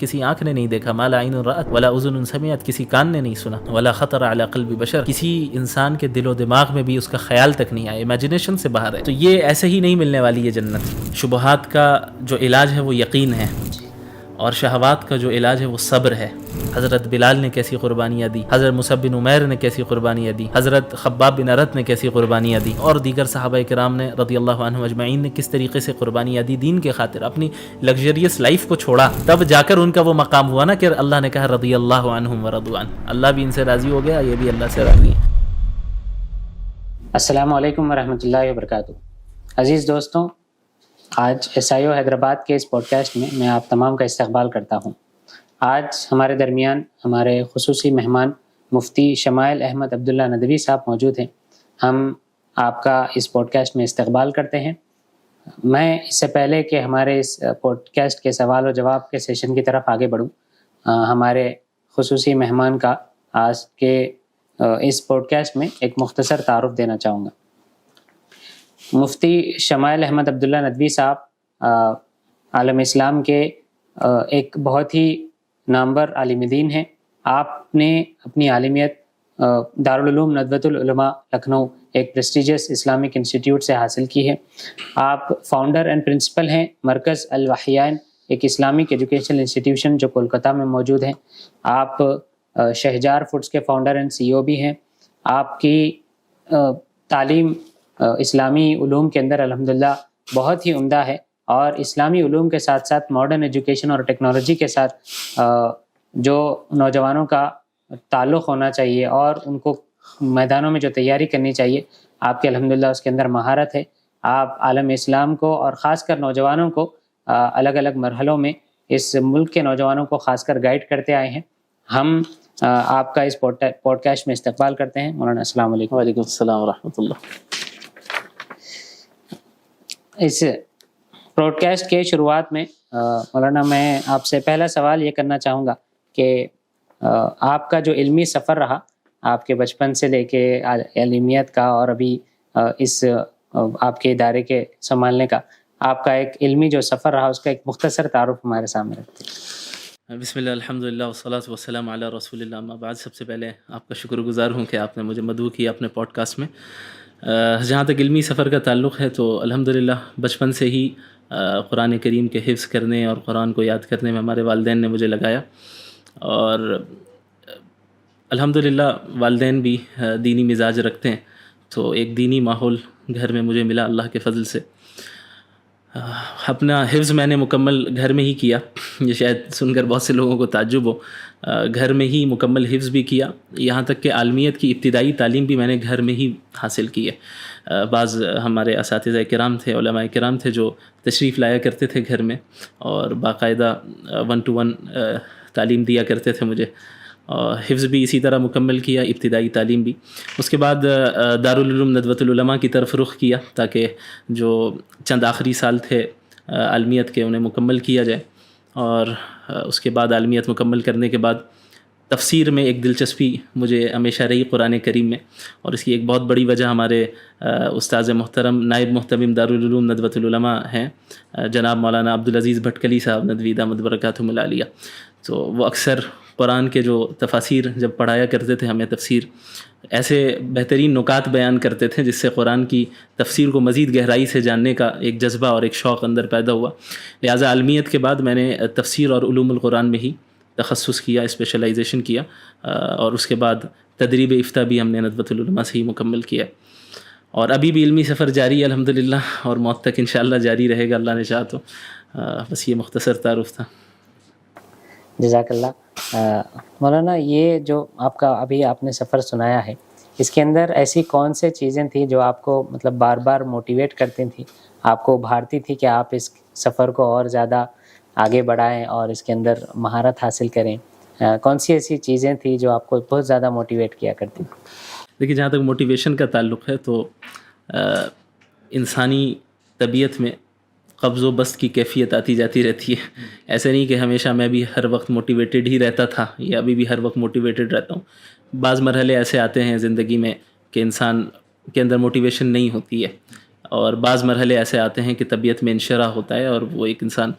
کسی آنکھ نے نہیں دیکھا، ما لا عین رأت ولا اذن سمعت، کسی کان نے نہیں سنا، ولا خطر علی قلب بشر، کسی انسان کے دل و دماغ میں بھی اس کا خیال تک نہیں آیا، امیجنیشن سے باہر ہے. تو یہ ایسے ہی نہیں ملنے والی یہ جنت. شبہات کا جو علاج ہے وہ یقین ہے، اور شہوات کا جو علاج ہے وہ صبر ہے. حضرت بلال نے کیسی قربانیاں دی، حضرت مصعب بن عمیر نے کیسی قربانیاں دی، حضرت خباب بن ارت نے کیسی قربانیاں دی، اور دیگر صحابہ کرام نے رضی اللہ عنہم اجمعین نے کس طریقے سے قربانیاں دی دین کے خاطر. اپنی لگژریس لائف کو چھوڑا، تب جا کر ان کا وہ مقام ہوا نا کہ اللہ نے کہا رضی اللہ عنہم ورضوا عنہ، اللہ بھی ان سے راضی ہو گیا، یہ بھی اللہ سے راضی ہے. السلام علیکم ورحمۃ اللہ وبرکاتہ. عزیز دوستوں، آج SIO حیدرآباد کے اس پوڈ کاسٹ میں آپ تمام کا استقبال کرتا ہوں. آج ہمارے درمیان ہمارے خصوصی مہمان مفتی شمائل احمد عبداللہ ندوی صاحب موجود ہیں. ہم آپ کا اس پوڈ کاسٹ میں استقبال کرتے ہیں. میں اس سے پہلے کہ ہمارے اس پوڈ کاسٹ کے سوال و جواب کے سیشن کی طرف آگے بڑھوں، ہمارے خصوصی مہمان کا آج کے اس پوڈ کاسٹ میں ایک مختصر تعارف دینا چاہوں گا. مفتی شمائل احمد عبداللہ ندوی صاحب عالم اسلام کے ایک بہت ہی نامور عالم دین ہیں. آپ نے اپنی عالمیت دارالعلوم ندوۃ العلماء لکھنؤ، ایک پریسٹیجیس اسلامک انسٹیٹیوٹ سے حاصل کی ہے. آپ فاؤنڈر اینڈ پرنسپل ہیں مرکز الوحیین، ایک اسلامک ایجوکیشنل انسٹیٹیوشن جو کولکتہ میں موجود ہے. آپ شہجار فوڈس کے فاؤنڈر اینڈ CEO بھی ہیں. آپ کی تعلیم اسلامی علوم کے اندر الحمدللہ بہت ہی عمدہ ہے، اور اسلامی علوم کے ساتھ ساتھ ماڈرن ایجوکیشن اور ٹیکنالوجی کے ساتھ جو نوجوانوں کا تعلق ہونا چاہیے اور ان کو میدانوں میں جو تیاری کرنی چاہیے، آپ کے الحمدللہ اس کے اندر مہارت ہے. آپ عالم اسلام کو اور خاص کر نوجوانوں کو الگ الگ مرحلوں میں اس ملک کے نوجوانوں کو خاص کر گائیڈ کرتے آئے ہیں. ہم آپ کا اس پوڈ کاسٹ میں استقبال کرتے ہیں. مولانا السلام علیکم. وعلیکم السلام ورحمۃ اللہ. اس پوڈ کاسٹ کے شروعات میں مولانا میں آپ سے پہلا سوال یہ کرنا چاہوں گا کہ آپ کا جو علمی سفر رہا، آپ کے بچپن سے لے کے علمیت کا اور ابھی اس آپ کے ادارے کے سنبھالنے کا، آپ کا ایک علمی جو سفر رہا، اس کا ایک مختصر تعارف ہمارے سامنے رکھتے ہیں. بسم اللہ الحمدللہ والصلاۃ والسلام علی رسول اللہ. اما بعد، سب سے پہلے آپ کا شکر گزار ہوں کہ آپ نے مجھے مدعو کیا اپنے پوڈ کاسٹ میں. جہاں تک علمی سفر کا تعلق ہے تو الحمدللہ بچپن سے ہی قرآن کریم کے حفظ کرنے اور قرآن کو یاد کرنے میں ہمارے والدین نے مجھے لگایا، اور الحمدللہ والدین بھی دینی مزاج رکھتے ہیں، تو ایک دینی ماحول گھر میں مجھے ملا اللہ کے فضل سے. اپنا حفظ میں نے مکمل گھر میں ہی کیا. یہ شاید سن کر بہت سے لوگوں کو تعجب ہو، گھر میں ہی مکمل حفظ بھی کیا، یہاں تک کہ عالمیت کی ابتدائی تعلیم بھی میں نے گھر میں ہی حاصل کی ہے. بعض ہمارے اساتذہ کرام تھے، علماء کرام تھے جو تشریف لایا کرتے تھے گھر میں، اور باقاعدہ 1 to 1 تعلیم دیا کرتے تھے مجھے. حفظ بھی اسی طرح مکمل کیا، ابتدائی تعلیم بھی. اس کے بعد دارالعلوم ندوۃ العلماء کی طرف رخ کیا تاکہ جو چند آخری سال تھے عالمیت کے انہیں مکمل کیا جائے. اور اس کے بعد عالمیت مکمل کرنے کے بعد تفسیر میں ایک دلچسپی مجھے ہمیشہ رہی قرآن کریم میں، اور اس کی ایک بہت بڑی وجہ ہمارے استاذ محترم نائب محتمم دارالعلوم ندوۃ العلماء ہیں جناب مولانا عبدالعزیز بھٹکلی صاحب ندوی دامت برکاتہم العالیہ. تو وہ اکثر قرآن کے جو تفاسیر جب پڑھایا کرتے تھے ہمیں تفسیر، ایسے بہترین نکات بیان کرتے تھے جس سے قرآن کی تفسیر کو مزید گہرائی سے جاننے کا ایک جذبہ اور ایک شوق اندر پیدا ہوا. لہٰذا عالمیت کے بعد میں نے تفسیر اور علوم القرآن میں ہی تخصص کیا، اسپیشلائزیشن کیا، اور اس کے بعد تدریب افتاء بھی ہم نے ندوۃ العلماء سے ہی مکمل کیا. اور ابھی بھی علمی سفر جاری ہے الحمدللہ، اور موت تک انشاءاللہ جاری رہے گا اللہ نے چاہا تو. بس یہ مختصر تعارف تھا. جزاک اللہ. مولانا، یہ جو آپ کا ابھی آپ نے سفر سنایا ہے، اس کے اندر ایسی کون سے چیزیں تھیں جو آپ کو مطلب بار بار موٹیویٹ کرتی تھیں، آپ کو ابھارتی تھی کہ آپ اس سفر کو اور زیادہ آگے بڑھائیں اور اس کے اندر مہارت حاصل کریں؟ کون سی ایسی چیزیں تھیں جو آپ کو بہت زیادہ موٹیویٹ کیا کرتی؟ دیکھیے، جہاں تک موٹیویشن کا تعلق ہے تو انسانی طبیعت میں قبض و بسط کی کیفیت آتی جاتی رہتی ہے. ایسے نہیں کہ ہمیشہ میں بھی ہر وقت موٹیویٹڈ ہی رہتا تھا یا ابھی بھی ہر وقت موٹیویٹڈ رہتا ہوں. بعض مرحلے ایسے آتے ہیں زندگی میں کہ انسان کے اندر موٹیویشن نہیں ہوتی ہے، اور بعض مرحلے ایسے آتے ہیں کہ طبیعت میں انشراح ہوتا ہے اور وہ ایک انسان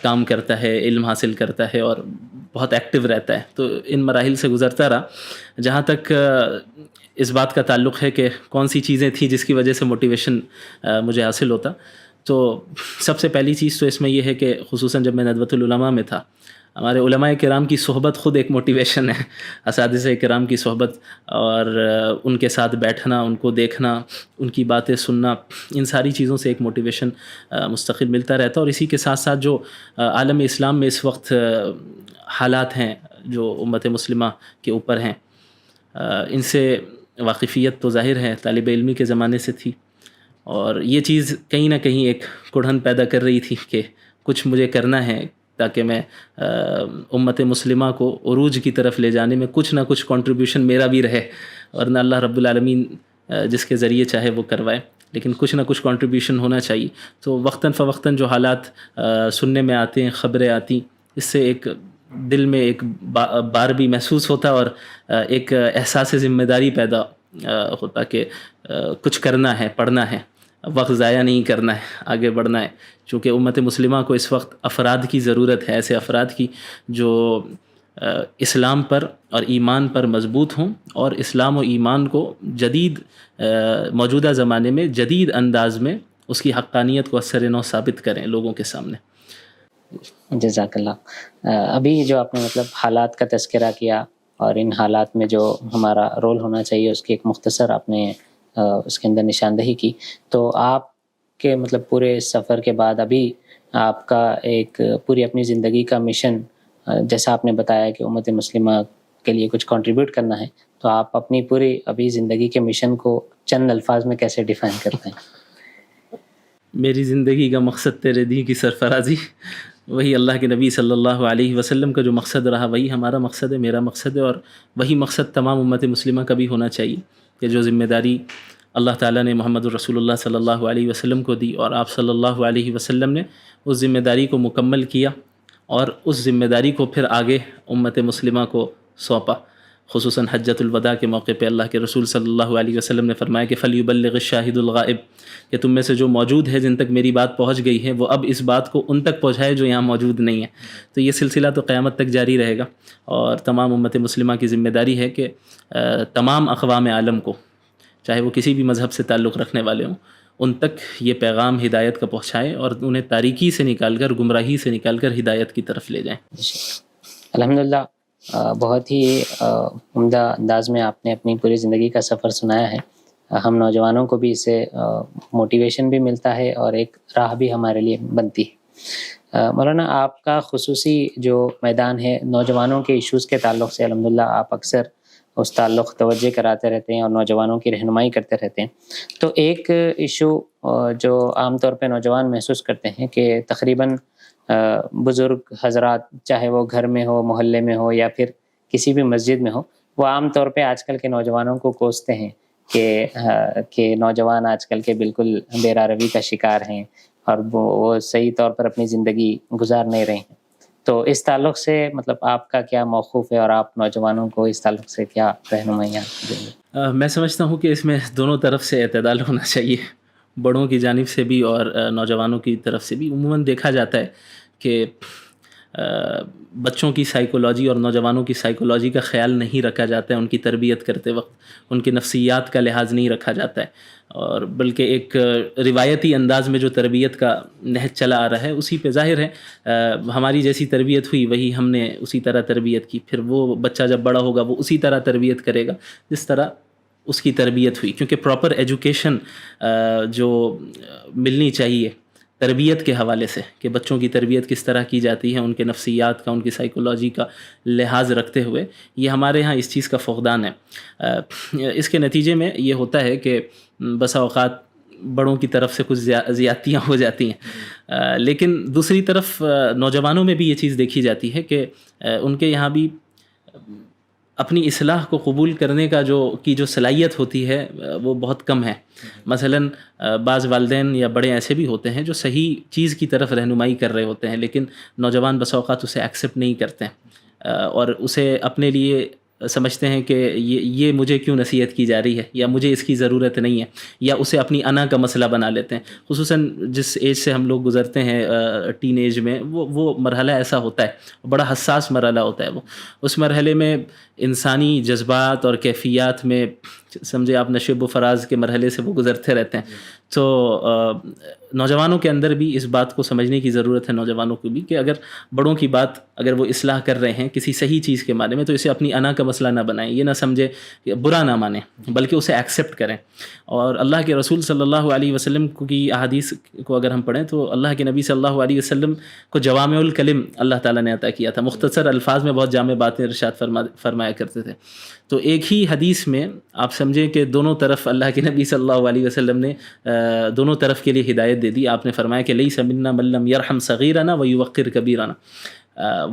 کام کرتا ہے، علم حاصل کرتا ہے اور بہت ایکٹیو رہتا ہے. تو ان مراحل سے گزرتا رہا. جہاں تک اس بات کا تعلق ہے کہ کون سی چیزیں تھیں جس کی وجہ سے موٹیویشن مجھے حاصل ہوتا، تو سب سے پہلی چیز تو اس میں یہ ہے کہ خصوصاً جب میں ندوۃ العلماء میں تھا، ہمارے علماء کرام کی صحبت خود ایک موٹیویشن ہے. اساتذہ کرام کی صحبت اور ان کے ساتھ بیٹھنا، ان کو دیکھنا، ان کی باتیں سننا، ان ساری چیزوں سے ایک موٹیویشن مستقل ملتا رہتا. اور اسی کے ساتھ ساتھ جو عالم اسلام میں اس وقت حالات ہیں جو امت مسلمہ کے اوپر ہیں، ان سے واقفیت تو ظاہر ہے طالب علمی کے زمانے سے تھی، اور یہ چیز کہیں نہ کہیں ایک کڑھن پیدا کر رہی تھی کہ کچھ مجھے کرنا ہے تاکہ میں امت مسلمہ کو عروج کی طرف لے جانے میں کچھ نہ کچھ کنٹریبیوشن میرا بھی رہے. ورنہ اللہ رب العالمین جس کے ذریعے چاہے وہ کروائے، لیکن کچھ نہ کچھ کنٹریبیوشن ہونا چاہیے. تو وقتاً فوقتاً جو حالات سننے میں آتے ہیں، خبریں آتی، اس سے ایک دل میں ایک بار بھی محسوس ہوتا اور ایک احساس ذمہ داری پیدا ہوتا کہ کچھ کرنا ہے، پڑھنا ہے، وقت ضائع نہیں کرنا ہے، آگے بڑھنا ہے. چونکہ امت مسلمہ کو اس وقت افراد کی ضرورت ہے، ایسے افراد کی جو اسلام پر اور ایمان پر مضبوط ہوں اور اسلام و ایمان کو جدید موجودہ زمانے میں جدید انداز میں اس کی حقانیت کو اثر نو ثابت کریں لوگوں کے سامنے. جزاک اللہ. ابھی جو آپ نے مطلب حالات کا تذکرہ کیا اور ان حالات میں جو ہمارا رول ہونا چاہیے اس کی ایک مختصر آپ نے اس کے اندر نشاندہی کی، تو آپ کے مطلب پورے سفر کے بعد ابھی آپ کا ایک پوری اپنی زندگی کا مشن، جیسا آپ نے بتایا کہ امت مسلمہ کے لیے کچھ کنٹریبیوٹ کرنا ہے، تو آپ اپنی پوری ابھی زندگی کے مشن کو چند الفاظ میں کیسے ڈیفائن کرتے ہیں؟ میری زندگی کا مقصد تیرے دین کی سرفرازی، وہی اللہ کے نبی صلی اللہ علیہ وسلم کا جو مقصد رہا وہی ہمارا مقصد ہے، میرا مقصد ہے، اور وہی مقصد تمام امت مسلمہ کا بھی ہونا چاہیے کہ جو ذمہ داری اللہ تعالیٰ نے محمد الرسول اللہ صلی اللہ علیہ وسلم کو دی اور آپ صلی اللہ علیہ وسلم نے اس ذمہ داری کو مکمل کیا اور اس ذمہ داری کو پھر آگے امت مسلمہ کو سونپا. خصوصاً حجۃ الوداع کے موقع پہ اللہ کے رسول صلی اللہ علیہ وسلم نے فرمایا کہ فَلْيُبَلِّغِ الشَّاهِدُ الْغَائِبُ، کہ تم میں سے جو موجود ہے جن تک میری بات پہنچ گئی ہے وہ اب اس بات کو ان تک پہنچائے جو یہاں موجود نہیں ہے. تو یہ سلسلہ تو قیامت تک جاری رہے گا، اور تمام امت مسلمہ کی ذمہ داری ہے کہ تمام اقوام عالم کو، چاہے وہ کسی بھی مذہب سے تعلق رکھنے والے ہوں، ان تک یہ پیغام ہدایت کا پہنچائے اور انہیں تاریکی سے نکال کر، گمراہی سے نکال کر ہدایت کی طرف لے جائیں. الحمدللہ بہت ہی عمدہ انداز میں آپ نے اپنی پوری زندگی کا سفر سنایا ہے. ہم نوجوانوں کو بھی اس سے موٹیویشن بھی ملتا ہے اور ایک راہ بھی ہمارے لیے بنتی ہے. مولانا آپ کا خصوصی جو میدان ہے نوجوانوں کے ایشوز کے تعلق سے، الحمدللہ آپ اکثر اس تعلق توجہ کراتے رہتے ہیں اور نوجوانوں کی رہنمائی کرتے رہتے ہیں. تو ایک ایشو جو عام طور پہ نوجوان محسوس کرتے ہیں کہ تقریباً بزرگ حضرات، چاہے وہ گھر میں ہو، محلے میں ہو یا پھر کسی بھی مسجد میں ہو، وہ عام طور پہ آج کل کے نوجوانوں کو کوستے ہیں کہ نوجوان آج کل کے بالکل بے روی کا شکار ہیں اور وہ صحیح طور پر اپنی زندگی گزار نہیں رہے ہیں. تو اس تعلق سے مطلب آپ کا کیا موقف ہے اور آپ نوجوانوں کو اس تعلق سے کیا رہنمائیاں دیں گے؟ میں سمجھتا ہوں کہ اس میں دونوں طرف سے اعتدال ہونا چاہیے، بڑوں کی جانب سے بھی اور نوجوانوں کی طرف سے بھی. عموماً دیکھا جاتا ہے کہ بچوں کی سائیکولوجی اور نوجوانوں کی سائیکولوجی کا خیال نہیں رکھا جاتا ہے ان کی تربیت کرتے وقت، ان کی نفسیات کا لحاظ نہیں رکھا جاتا ہے، اور بلکہ ایک روایتی انداز میں جو تربیت کا نہج چلا آ رہا ہے اسی پہ ظاہر ہے ہماری جیسی تربیت ہوئی وہی ہم نے اسی طرح تربیت کی. پھر وہ بچہ جب بڑا ہوگا وہ اسی طرح تربیت کرے گا جس طرح اس کی تربیت ہوئی، کیونکہ پراپر ایجوکیشن جو ملنی چاہیے تربیت کے حوالے سے کہ بچوں کی تربیت کس طرح کی جاتی ہے، ان کے نفسیات کا، ان کی سائیکولوجی کا لحاظ رکھتے ہوئے، یہ ہمارے ہاں اس چیز کا فقدان ہے. اس کے نتیجے میں یہ ہوتا ہے کہ بسا اوقات بڑوں کی طرف سے کچھ زیادتیاں ہو جاتی ہیں، لیکن دوسری طرف نوجوانوں میں بھی یہ چیز دیکھی جاتی ہے کہ ان کے یہاں بھی اپنی اصلاح کو قبول کرنے کا جو صلاحیت ہوتی ہے وہ بہت کم ہے. مثلاً بعض والدین یا بڑے ایسے بھی ہوتے ہیں جو صحیح چیز کی طرف رہنمائی کر رہے ہوتے ہیں، لیکن نوجوان بسا اوقات اسے ایکسیپٹ نہیں کرتے ہیں اور اسے اپنے لیے سمجھتے ہیں کہ یہ مجھے کیوں نصیحت کی جا رہی ہے یا مجھے اس کی ضرورت نہیں ہے، یا اسے اپنی انا کا مسئلہ بنا لیتے ہیں. خصوصاً جس ایج سے ہم لوگ گزرتے ہیں ٹین ایج میں، وہ مرحلہ ایسا ہوتا ہے، بڑا حساس مرحلہ ہوتا ہے وہ. اس مرحلے میں انسانی جذبات اور کیفیات میں سمجھے آپ نشیب و فراز کے مرحلے سے وہ گزرتے رہتے ہیں. تو نوجوانوں کے اندر بھی اس بات کو سمجھنے کی ضرورت ہے، نوجوانوں کو بھی، کہ اگر بڑوں کی بات اگر وہ اصلاح کر رہے ہیں کسی صحیح چیز کے بارے میں تو اسے اپنی انا کا مسئلہ نہ بنائیں، یہ نہ سمجھے، برا نہ مانیں، بلکہ اسے ایکسیپٹ کریں. اور اللہ کے رسول صلی اللہ علیہ وسلم کی احادیث کو اگر ہم پڑھیں تو اللہ کے نبی صلی اللہ علیہ وسلم کو جوامع الکلم اللہ تعالیٰ نے عطا کیا تھا، مختصر الفاظ میں بہت جامع باتیں ارشاد فرمایا کرتے تھے. تو ایک ہی حدیث میں آپ سمجھیں کہ دونوں طرف اللہ کے نبی صلی اللہ علیہ وسلم نے دونوں طرف کے لیے ہدایت دے دی. آپ نے فرمایا کہ لیس منا من لم یرحم صغیرنا ویوقر کبیرنا،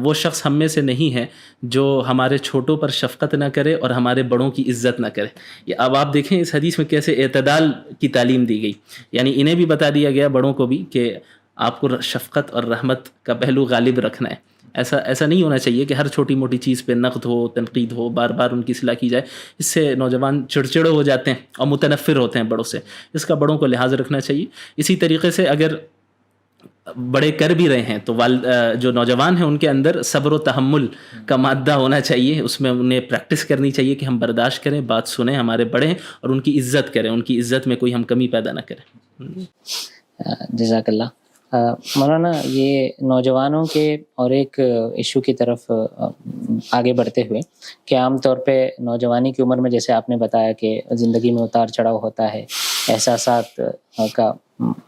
وہ شخص ہم میں سے نہیں ہے جو ہمارے چھوٹوں پر شفقت نہ کرے اور ہمارے بڑوں کی عزت نہ کرے. اب آپ دیکھیں اس حدیث میں کیسے اعتدال کی تعلیم دی گئی، یعنی انہیں بھی بتا دیا گیا، بڑوں کو بھی، کہ آپ کو شفقت اور رحمت کا پہلو غالب رکھنا ہے. ایسا نہیں ہونا چاہیے کہ ہر چھوٹی موٹی چیز پہ نقد ہو، تنقید ہو، بار بار ان کی اصلاح کی جائے. اس سے نوجوان چڑچڑے ہو جاتے ہیں اور متنفر ہوتے ہیں بڑوں سے. اس کا بڑوں کو لحاظ رکھنا چاہیے. اسی طریقے سے اگر بڑے کر بھی رہے ہیں تو جو نوجوان ہیں ان کے اندر صبر و تحمل کا مادہ ہونا چاہیے. اس میں انہیں پریکٹس کرنی چاہیے کہ ہم برداشت کریں، بات سنیں، ہمارے بڑے ہیں، اور ان کی عزت کریں، ان کی عزت میں کوئی ہم کمی پیدا نہ کریں. جزاک اللہ. مولانا، یہ نوجوانوں کے اور ایک ایشو کی طرف آگے بڑھتے ہوئے کہ عام طور پہ نوجوانی کی عمر میں جیسے آپ نے بتایا کہ زندگی میں اتار چڑھاؤ ہوتا ہے، احساسات کا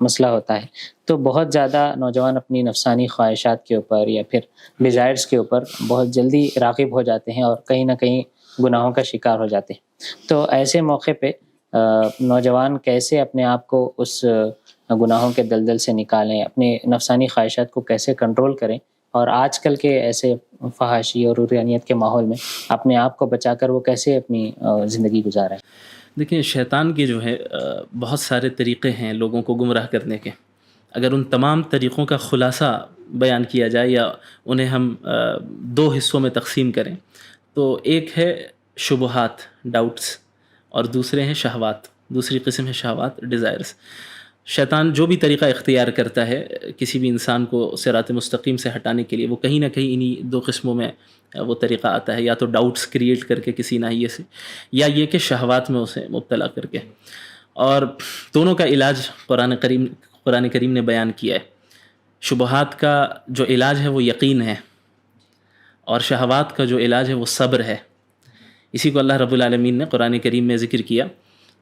مسئلہ ہوتا ہے، تو بہت زیادہ نوجوان اپنی نفسانی خواہشات کے اوپر یا پھر ڈیزائرز کے اوپر بہت جلدی راغب ہو جاتے ہیں اور کہیں نہ کہیں گناہوں کا شکار ہو جاتے ہیں. تو ایسے موقع پہ نوجوان کیسے اپنے آپ کو اس گناہوں کے دلدل سے نکالیں، اپنے نفسانی خواہشات کو کیسے کنٹرول کریں، اور آج کل کے ایسے فحاشی اور عریانیت کے ماحول میں اپنے آپ کو بچا کر وہ کیسے اپنی زندگی گزاریں؟ دیکھیں، شیطان کے جو ہے بہت سارے طریقے ہیں لوگوں کو گمراہ کرنے کے. اگر ان تمام طریقوں کا خلاصہ بیان کیا جائے یا انہیں ہم دو حصوں میں تقسیم کریں تو ایک ہے شبہات، ڈاؤٹس، اور دوسرے ہیں شہوات. دوسری قسم ہے شہوات، ڈیزائرز. شیطان جو بھی طریقہ اختیار کرتا ہے کسی بھی انسان کو صراط مستقیم سے ہٹانے کے لیے، وہ کہیں نہ کہیں انہی دو قسموں میں وہ طریقہ آتا ہے، یا تو ڈاؤٹس کریٹ کر کے کسی ناحیے سے، یا یہ کہ شہوات میں اسے مبتلا کر کے. اور دونوں کا علاج قرآن کریم نے بیان کیا ہے. شبہات کا جو علاج ہے وہ یقین ہے، اور شہوات کا جو علاج ہے وہ صبر ہے. اسی کو اللہ رب العالمین نے قرآن کریم میں ذکر کیا.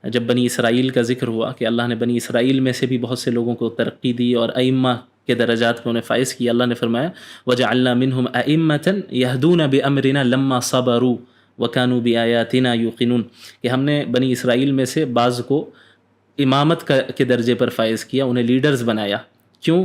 جب بنی اسرائیل کا ذکر ہوا کہ اللہ نے بنی اسرائیل میں سے بھی بہت سے لوگوں کو ترقی دی اور ائمہ کے درجات میں انہیں فائز کیا، اللہ نے فرمایا وَجَعَلْنَا مِنْهُمْ أَئِمَّةً يَهْدُونَ بِأَمْرِنَا لَمَّا صَبَرُوا وَكَانُوا بِآيَاتِنَا يُوقِنُونَ، کہ ہم نے بنی اسرائیل میں سے بعض کو امامت کے درجے پر فائز کیا، انہیں لیڈرز بنایا. کیوں؟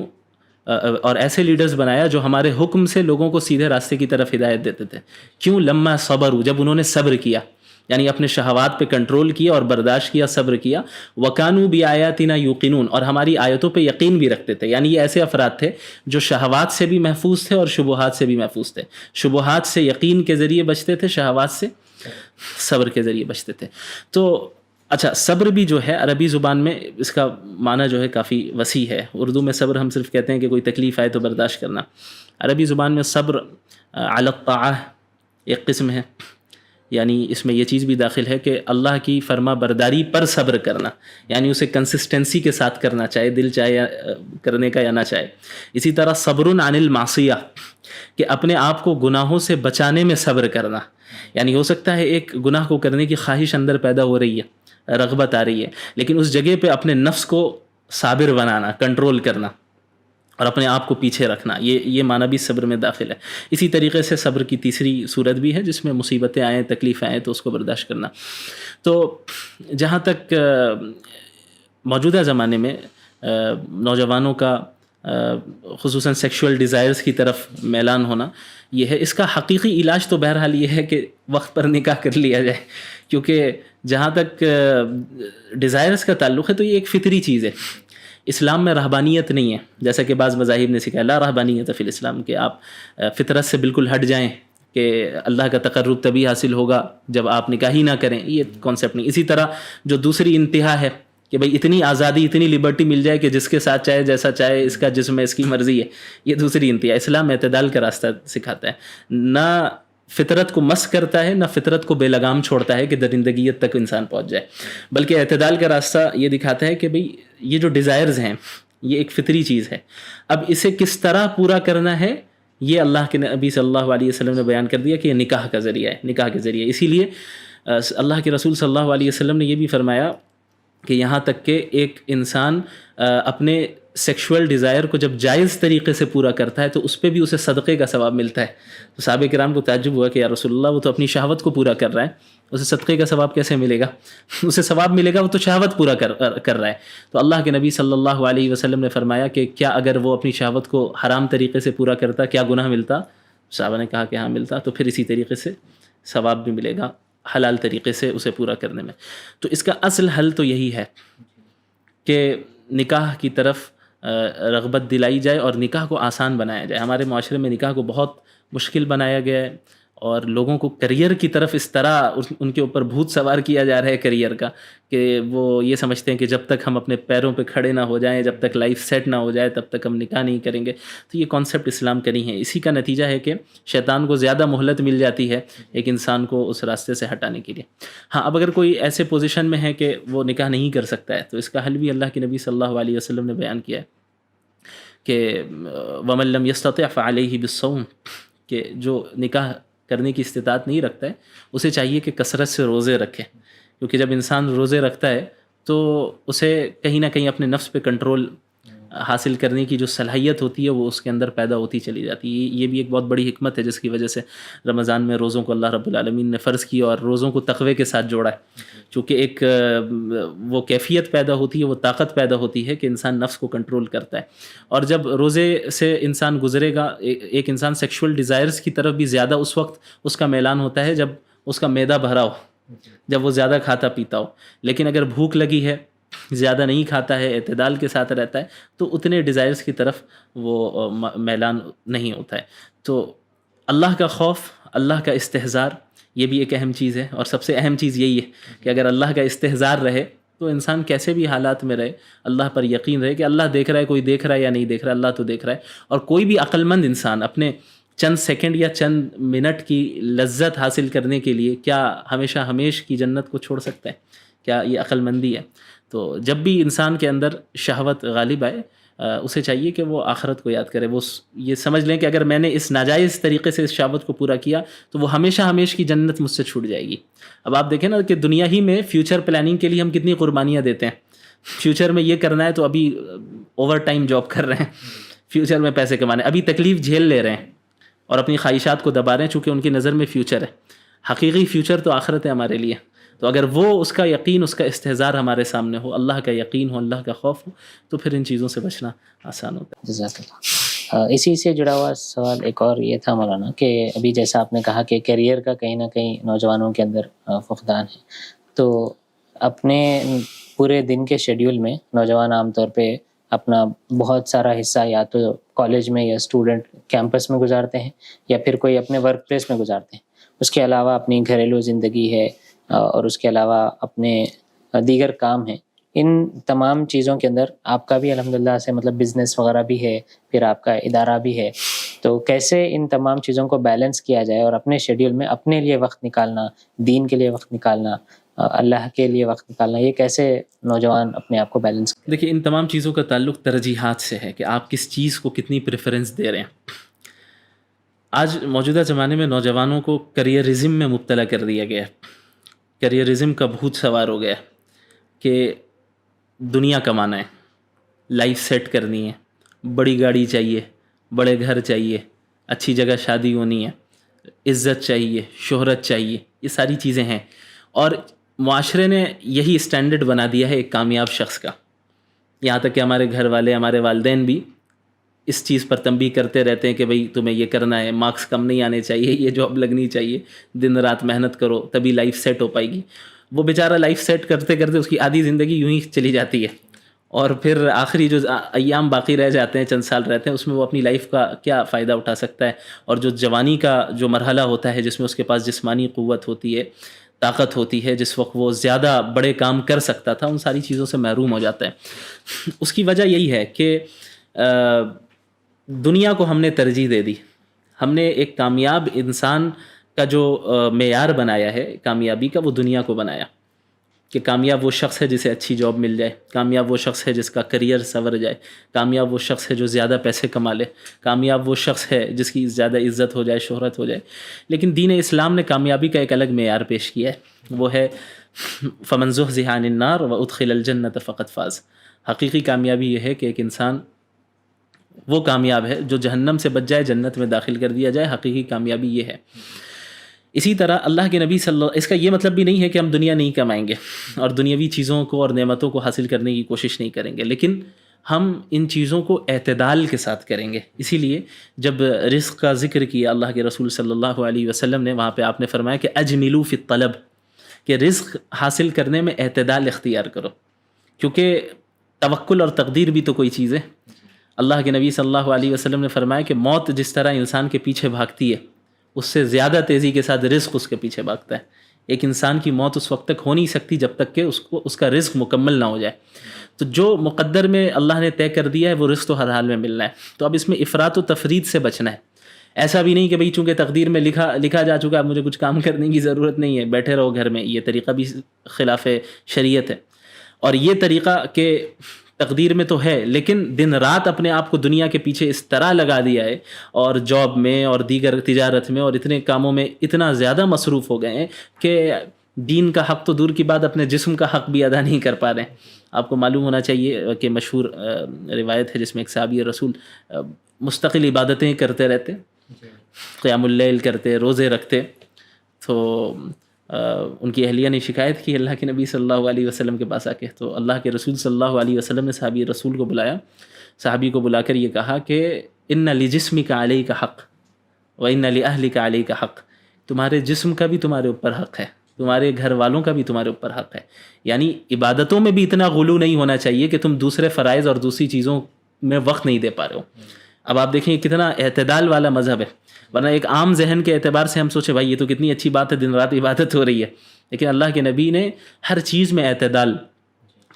اور ایسے لیڈرز بنایا جو ہمارے حکم سے لوگوں کو سیدھے راستے کی طرف ہدایت دیتے تھے. کیوں؟ لما صبروا، جب انہوں نے صبر کیا، یعنی اپنے شہوات پہ کنٹرول کیا اور برداشت کیا، صبر کیا. وَكَانُوا بِآيَاتِنَا يُوقِنُونَ، اور ہماری آیتوں پہ یقین بھی رکھتے تھے. یعنی یہ ایسے افراد تھے جو شہوات سے بھی محفوظ تھے اور شبہات سے بھی محفوظ تھے. شبہات سے یقین کے ذریعے بچتے تھے، شہوات سے صبر کے ذریعے بچتے تھے. تو اچھا، صبر بھی جو ہے عربی زبان میں اس کا معنی جو ہے کافی وسیع ہے. اردو میں صبر ہم صرف کہتے ہیں کہ کوئی تکلیف آئے تو برداشت کرنا. عربی زبان میں صبر علی الطاعہ ایک قسم ہے، یعنی اس میں یہ چیز بھی داخل ہے کہ اللہ کی فرما برداری پر صبر کرنا، یعنی اسے کنسسٹنسی کے ساتھ کرنا، چاہے دل چاہے کرنے کا یا نہ چاہے. اسی طرح صبر عن المعصیہ، کہ اپنے آپ کو گناہوں سے بچانے میں صبر کرنا. یعنی ہو سکتا ہے ایک گناہ کو کرنے کی خواہش اندر پیدا ہو رہی ہے، رغبت آ رہی ہے، لیکن اس جگہ پہ اپنے نفس کو صابر بنانا، کنٹرول کرنا اور اپنے آپ کو پیچھے رکھنا، یہ معنی بھی صبر میں داخل ہے. اسی طریقے سے صبر کی تیسری صورت بھی ہے جس میں مصیبتیں آئیں، تکلیفیں آئیں تو اس کو برداشت کرنا. تو جہاں تک موجودہ زمانے میں نوجوانوں کا خصوصاً سیکشول ڈیزائرز کی طرف میلان ہونا یہ ہے، اس کا حقیقی علاج تو بہرحال یہ ہے کہ وقت پر نکاح کر لیا جائے. کیونکہ جہاں تک ڈیزائرز کا تعلق ہے تو یہ ایک فطری چیز ہے. اسلام میں رہبانیت نہیں ہے، جیسا کہ بعض مذاہب نے سکھایا لا رہبانیت فی الاسلام، کہ آپ فطرت سے بالکل ہٹ جائیں کہ اللہ کا تقرب تبھی حاصل ہوگا جب آپ نکاح ہی نہ کریں، یہ کانسیپٹ نہیں. اسی طرح جو دوسری انتہا ہے کہ بھئی اتنی آزادی اتنی لبرٹی مل جائے کہ جس کے ساتھ چاہے جیسا چاہے، اس کا جسم ہے، اس کی مرضی ہے، یہ دوسری انتہا. اسلام اعتدال کا راستہ سکھاتا ہے، نہ فطرت کو مس کرتا ہے نہ فطرت کو بے لگام چھوڑتا ہے کہ درندگیت تک انسان پہنچ جائے، بلکہ اعتدال کا راستہ یہ دکھاتا ہے کہ بھئی یہ جو ڈیزائرز ہیں یہ ایک فطری چیز ہے، اب اسے کس طرح پورا کرنا ہے یہ اللہ کے نبی صلی اللہ علیہ وسلم نے بیان کر دیا کہ یہ نکاح کا ذریعہ ہے، نکاح کے ذریعے. اسی لیے اللہ کے رسول صلی اللہ علیہ وسلم نے یہ بھی فرمایا کہ یہاں تک کہ ایک انسان اپنے سیکشول ڈیزائر کو جب جائز طریقے سے پورا کرتا ہے تو اس پہ بھی اسے صدقے کا ثواب ملتا ہے. تو صحابہ کرام کو تعجب ہوا کہ یا رسول اللہ وہ تو اپنی شہوت کو پورا کر رہا ہے، اسے صدقے کا ثواب کیسے ملے گا؟ اسے ثواب ملے گا، وہ تو شہوت پورا کر رہا ہے. تو اللہ کے نبی صلی اللہ علیہ وسلم نے فرمایا کہ کیا اگر وہ اپنی شہوت کو حرام طریقے سے پورا کرتا کیا گناہ ملتا؟ صحابہ نے کہا کہ ہاں ملتا. تو پھر اسی طریقے سے ثواب بھی ملے گا حلال طریقے سے اسے پورا کرنے میں. تو اس کا اصل حل تو یہی ہے کہ نکاح کی طرف رغبت دلائی جائے اور نکاح کو آسان بنایا جائے. ہمارے معاشرے میں نکاح کو بہت مشکل بنایا گیا ہے اور لوگوں کو کریئر کی طرف اس طرح ان کے اوپر بھوت سوار کیا جا رہا ہے کریئر کا کہ وہ یہ سمجھتے ہیں کہ جب تک ہم اپنے پیروں پہ کھڑے نہ ہو جائیں، جب تک لائف سیٹ نہ ہو جائے تب تک ہم نکاح نہیں کریں گے. تو یہ کانسیپٹ اسلام کا نہیں ہے. اسی کا نتیجہ ہے کہ شیطان کو زیادہ مہلت مل جاتی ہے ایک انسان کو اس راستے سے ہٹانے کے لیے. ہاں اب اگر کوئی ایسے پوزیشن میں ہے کہ وہ نکاح نہیں کر سکتا ہے تو اس کا حل بھی اللہ کے نبی صلی اللہ علیہ وسلم نے بیان کیا ہے کہ وَمَن لَّمْ يَسْتَطِعْ فَعَلَيْهِ بِالصَّوْمِ، کہ جو نکاح کرنے کی استطاعت نہیں رکھتا ہے اسے چاہیے کہ کثرت سے روزے رکھے، کیونکہ جب انسان روزے رکھتا ہے تو اسے کہیں نہ کہیں اپنے نفس پہ کنٹرول حاصل کرنے کی جو صلاحیت ہوتی ہے وہ اس کے اندر پیدا ہوتی چلی جاتی ہے. یہ بھی ایک بہت بڑی حکمت ہے جس کی وجہ سے رمضان میں روزوں کو اللہ رب العالمین نے فرض کیا اور روزوں کو تقوی کے ساتھ جوڑا ہے، چونکہ ایک وہ کیفیت پیدا ہوتی ہے، وہ طاقت پیدا ہوتی ہے کہ انسان نفس کو کنٹرول کرتا ہے. اور جب روزے سے انسان گزرے گا، ایک انسان سیکشول ڈیزائرز کی طرف بھی زیادہ اس وقت اس کا میلان ہوتا ہے جب اس کا معدہ بھرا ہو، جب وہ زیادہ کھاتا پیتا ہو. لیکن اگر بھوک لگی ہے، زیادہ نہیں کھاتا ہے، اعتدال کے ساتھ رہتا ہے، تو اتنے ڈیزائرز کی طرف وہ میلان نہیں ہوتا ہے. تو اللہ کا خوف، اللہ کا استحضار، یہ بھی ایک اہم چیز ہے. اور سب سے اہم چیز یہی ہے کہ اگر اللہ کا استحضار رہے تو انسان کیسے بھی حالات میں رہے اللہ پر یقین رہے کہ اللہ دیکھ رہا ہے، کوئی دیکھ رہا ہے یا نہیں دیکھ رہا ہے، اللہ تو دیکھ رہا ہے. اور کوئی بھی عقل مند انسان اپنے چند سیکنڈ یا چند منٹ کی لذت حاصل کرنے کے لیے کیا ہمیشہ ہمیش کی جنت کو چھوڑ سکتا ہے؟ کیا یہ عقل مندی ہے؟ تو جب بھی انسان کے اندر شہوت غالب آئے اسے چاہیے کہ وہ آخرت کو یاد کرے. وہ یہ سمجھ لیں کہ اگر میں نے اس ناجائز طریقے سے اس شہوت کو پورا کیا تو وہ ہمیشہ ہمیش کی جنت مجھ سے چھوٹ جائے گی. اب آپ دیکھیں نا کہ دنیا ہی میں فیوچر پلاننگ کے لیے ہم کتنی قربانیاں دیتے ہیں. فیوچر میں یہ کرنا ہے تو ابھی اوور ٹائم جاب کر رہے ہیں، فیوچر میں پیسے کمانے، ابھی تکلیف جھیل لے رہے ہیں اور اپنی خواہشات کو دبا رہے ہیں چونکہ ان کی نظر میں فیوچر ہے. حقیقی فیوچر تو آخرت ہے ہمارے لیے. تو اگر وہ اس کا یقین، اس کا استحضار ہمارے سامنے ہو، اللہ کا یقین ہو، اللہ کا خوف ہو، تو پھر ان چیزوں سے بچنا آسان ہوتا ہے. جزاک اللہ. اسی سے جڑا ہوا سوال ایک اور یہ تھا مولانا کہ ابھی جیسا آپ نے کہا کہ کیریئر کا کہیں نہ کہیں نوجوانوں کے اندر فقدان ہے، تو اپنے پورے دن کے شیڈیول میں نوجوان عام طور پہ اپنا بہت سارا حصہ یا تو کالج میں یا اسٹوڈنٹ کیمپس میں گزارتے ہیں یا پھر کوئی اپنے ورک پلیس میں گزارتے ہیں. اس کے علاوہ اپنی گھریلو زندگی ہے اور اس کے علاوہ اپنے دیگر کام ہیں. ان تمام چیزوں کے اندر آپ کا بھی الحمدللہ سے مطلب بزنس وغیرہ بھی ہے، پھر آپ کا ادارہ بھی ہے، تو کیسے ان تمام چیزوں کو بیلنس کیا جائے اور اپنے شیڈیول میں اپنے لیے وقت نکالنا، دین کے لیے وقت نکالنا، اللہ کے لیے وقت نکالنا، یہ کیسے نوجوان اپنے آپ کو بیلنس کریں؟ دیکھیے ان تمام چیزوں کا تعلق ترجیحات سے ہے کہ آپ کس چیز کو کتنی پریفرنس دے رہے ہیں. آج موجودہ زمانے میں نوجوانوں کو کریئرزم میں مبتلا کر دیا گیا ہے. کریئرزم کا بھوت سوار ہو گیا کہ دنیا کمانا ہے، لائف سیٹ کرنی ہے، بڑی گاڑی چاہیے، بڑے گھر چاہیے، اچھی جگہ شادی ہونی ہے، عزت چاہیے، شہرت چاہیے، یہ ساری چیزیں ہیں. اور معاشرے نے یہی اسٹینڈرڈ بنا دیا ہے ایک کامیاب شخص کا. یہاں تک کہ ہمارے گھر والے، ہمارے والدین بھی اس چیز پر تنبیہ کرتے رہتے ہیں کہ بھئی تمہیں یہ کرنا ہے، مارکس کم نہیں آنے چاہیے، یہ جاب لگنی چاہیے، دن رات محنت کرو تبھی لائف سیٹ ہو پائے گی. وہ بیچارہ لائف سیٹ کرتے کرتے اس کی آدھی زندگی یوں ہی چلی جاتی ہے اور پھر آخری جو ایام باقی رہ جاتے ہیں، چند سال رہتے ہیں، اس میں وہ اپنی لائف کا کیا فائدہ اٹھا سکتا ہے، اور جو جوانی کا جو مرحلہ ہوتا ہے جس میں اس کے پاس جسمانی قوت ہوتی ہے، طاقت ہوتی ہے، جس وقت وہ زیادہ بڑے کام کر سکتا تھا، ان ساری چیزوں سے محروم ہو جاتا ہے۔ اس کی وجہ یہی ہے کہ دنیا کو ہم نے ترجیح دے دی، ہم نے ایک کامیاب انسان کا جو معیار بنایا ہے کامیابی کا، وہ دنیا کو بنایا کہ کامیاب وہ شخص ہے جسے اچھی جاب مل جائے، کامیاب وہ شخص ہے جس کا کریئر سنور جائے، کامیاب وہ شخص ہے جو زیادہ پیسے کما لے، کامیاب وہ شخص ہے جس کی زیادہ عزت ہو جائے، شہرت ہو جائے۔ لیکن دین اسلام نے کامیابی کا ایک الگ معیار پیش کیا ہے، وہ ہے فمن زحزح عن النار وادخل الجنة فقد فاز۔ حقیقی کامیابی یہ ہے کہ ایک انسان وہ کامیاب ہے جو جہنم سے بچ جائے، جنت میں داخل کر دیا جائے، حقیقی کامیابی یہ ہے۔ اسی طرح اللہ کے نبی صلی اللہ، اس کا یہ مطلب بھی نہیں ہے کہ ہم دنیا نہیں کمائیں گے اور دنیاوی چیزوں کو اور نعمتوں کو حاصل کرنے کی کوشش نہیں کریں گے، لیکن ہم ان چیزوں کو اعتدال کے ساتھ کریں گے۔ اسی لیے جب رزق کا ذکر کیا اللہ کے رسول صلی اللہ علیہ وسلم نے، وہاں پہ آپ نے فرمایا کہ اجملوا فی الطلب، کہ رزق حاصل کرنے میں اعتدال اختیار کرو، کیونکہ توکل اور تقدیر بھی تو کوئی چیز ہے۔ اللہ کے نبی صلی اللہ علیہ وسلم نے فرمایا کہ موت جس طرح انسان کے پیچھے بھاگتی ہے، اس سے زیادہ تیزی کے ساتھ رزق اس کے پیچھے بھاگتا ہے۔ ایک انسان کی موت اس وقت تک ہو نہیں سکتی جب تک کہ اس کا رزق مکمل نہ ہو جائے۔ تو جو مقدر میں اللہ نے طے کر دیا ہے وہ رزق تو ہر حال میں ملنا ہے۔ تو اب اس میں افراط و تفرید سے بچنا ہے۔ ایسا بھی نہیں کہ بھئی چونکہ تقدیر میں لکھا جا چکا ہے، مجھے کچھ کام کرنے کی ضرورت نہیں ہے، بیٹھے رہو گھر میں، یہ طریقہ بھی خلاف شریعت ہے۔ اور یہ طریقہ کہ تقدیر میں تو ہے، لیکن دن رات اپنے آپ کو دنیا کے پیچھے اس طرح لگا دیا ہے، اور جاب میں اور دیگر تجارت میں اور اتنے کاموں میں اتنا زیادہ مصروف ہو گئے ہیں کہ دین کا حق تو دور کی بات، اپنے جسم کا حق بھی ادا نہیں کر پا رہے ہیں۔ آپ کو معلوم ہونا چاہیے کہ مشہور روایت ہے جس میں ایک صحابی رسول مستقل عبادتیں کرتے رہتے، قیام اللیل کرتے، روزے رکھتے، تو ان کی اہلیہ نے شکایت کی اللہ کے نبی صلی اللہ علیہ وسلم کے پاس آ کے، تو اللہ کے رسول صلی اللہ علیہ وسلم نے صحابی رسول کو بلایا، صحابی کو بلا کر یہ کہا کہ ان لجسمک علیک حق وان لاہلک علیک حق، تمہارے جسم کا بھی تمہارے اوپر حق ہے، تمہارے گھر والوں کا بھی تمہارے اوپر حق ہے۔ یعنی عبادتوں میں بھی اتنا غلو نہیں ہونا چاہیے کہ تم دوسرے فرائض اور دوسری چیزوں میں وقت نہیں دے پا رہے ہو۔ اب آپ دیکھیں کتنا اعتدال والا مذہب ہے، ورنہ ایک عام ذہن کے اعتبار سے ہم سوچے بھائی یہ تو کتنی اچھی بات ہے، دن رات عبادت ہو رہی ہے، لیکن اللہ کے نبی نے ہر چیز میں اعتدال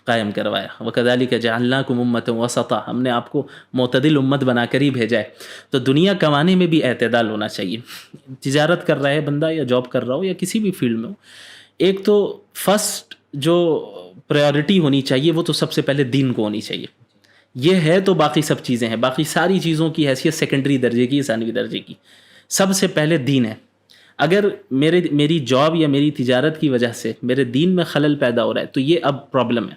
قائم کروایا۔ وَكَذَلِكَ جَعَلْنَاكُمْ أُمَّةً وَسَطًا، ہم نے آپ کو معتدل امت بنا کر ہی بھیجا ہے۔ تو دنیا کمانے میں بھی اعتدال ہونا چاہیے۔ تجارت کر رہا ہے بندہ یا جاب کر رہا ہو یا کسی بھی فیلڈ میں ہو، ایک تو فرسٹ جو پرائیورٹی ہونی چاہیے وہ تو سب سے پہلے دین کو ہونی چاہیے۔ یہ ہے تو باقی سب چیزیں ہیں، باقی ساری چیزوں کی حیثیت سیکنڈری درجے کی، ثانوی درجے کی۔ سب سے پہلے دین ہے۔ اگر میری جاب یا میری تجارت کی وجہ سے میرے دین میں خلل پیدا ہو رہا ہے تو یہ اب پرابلم ہے،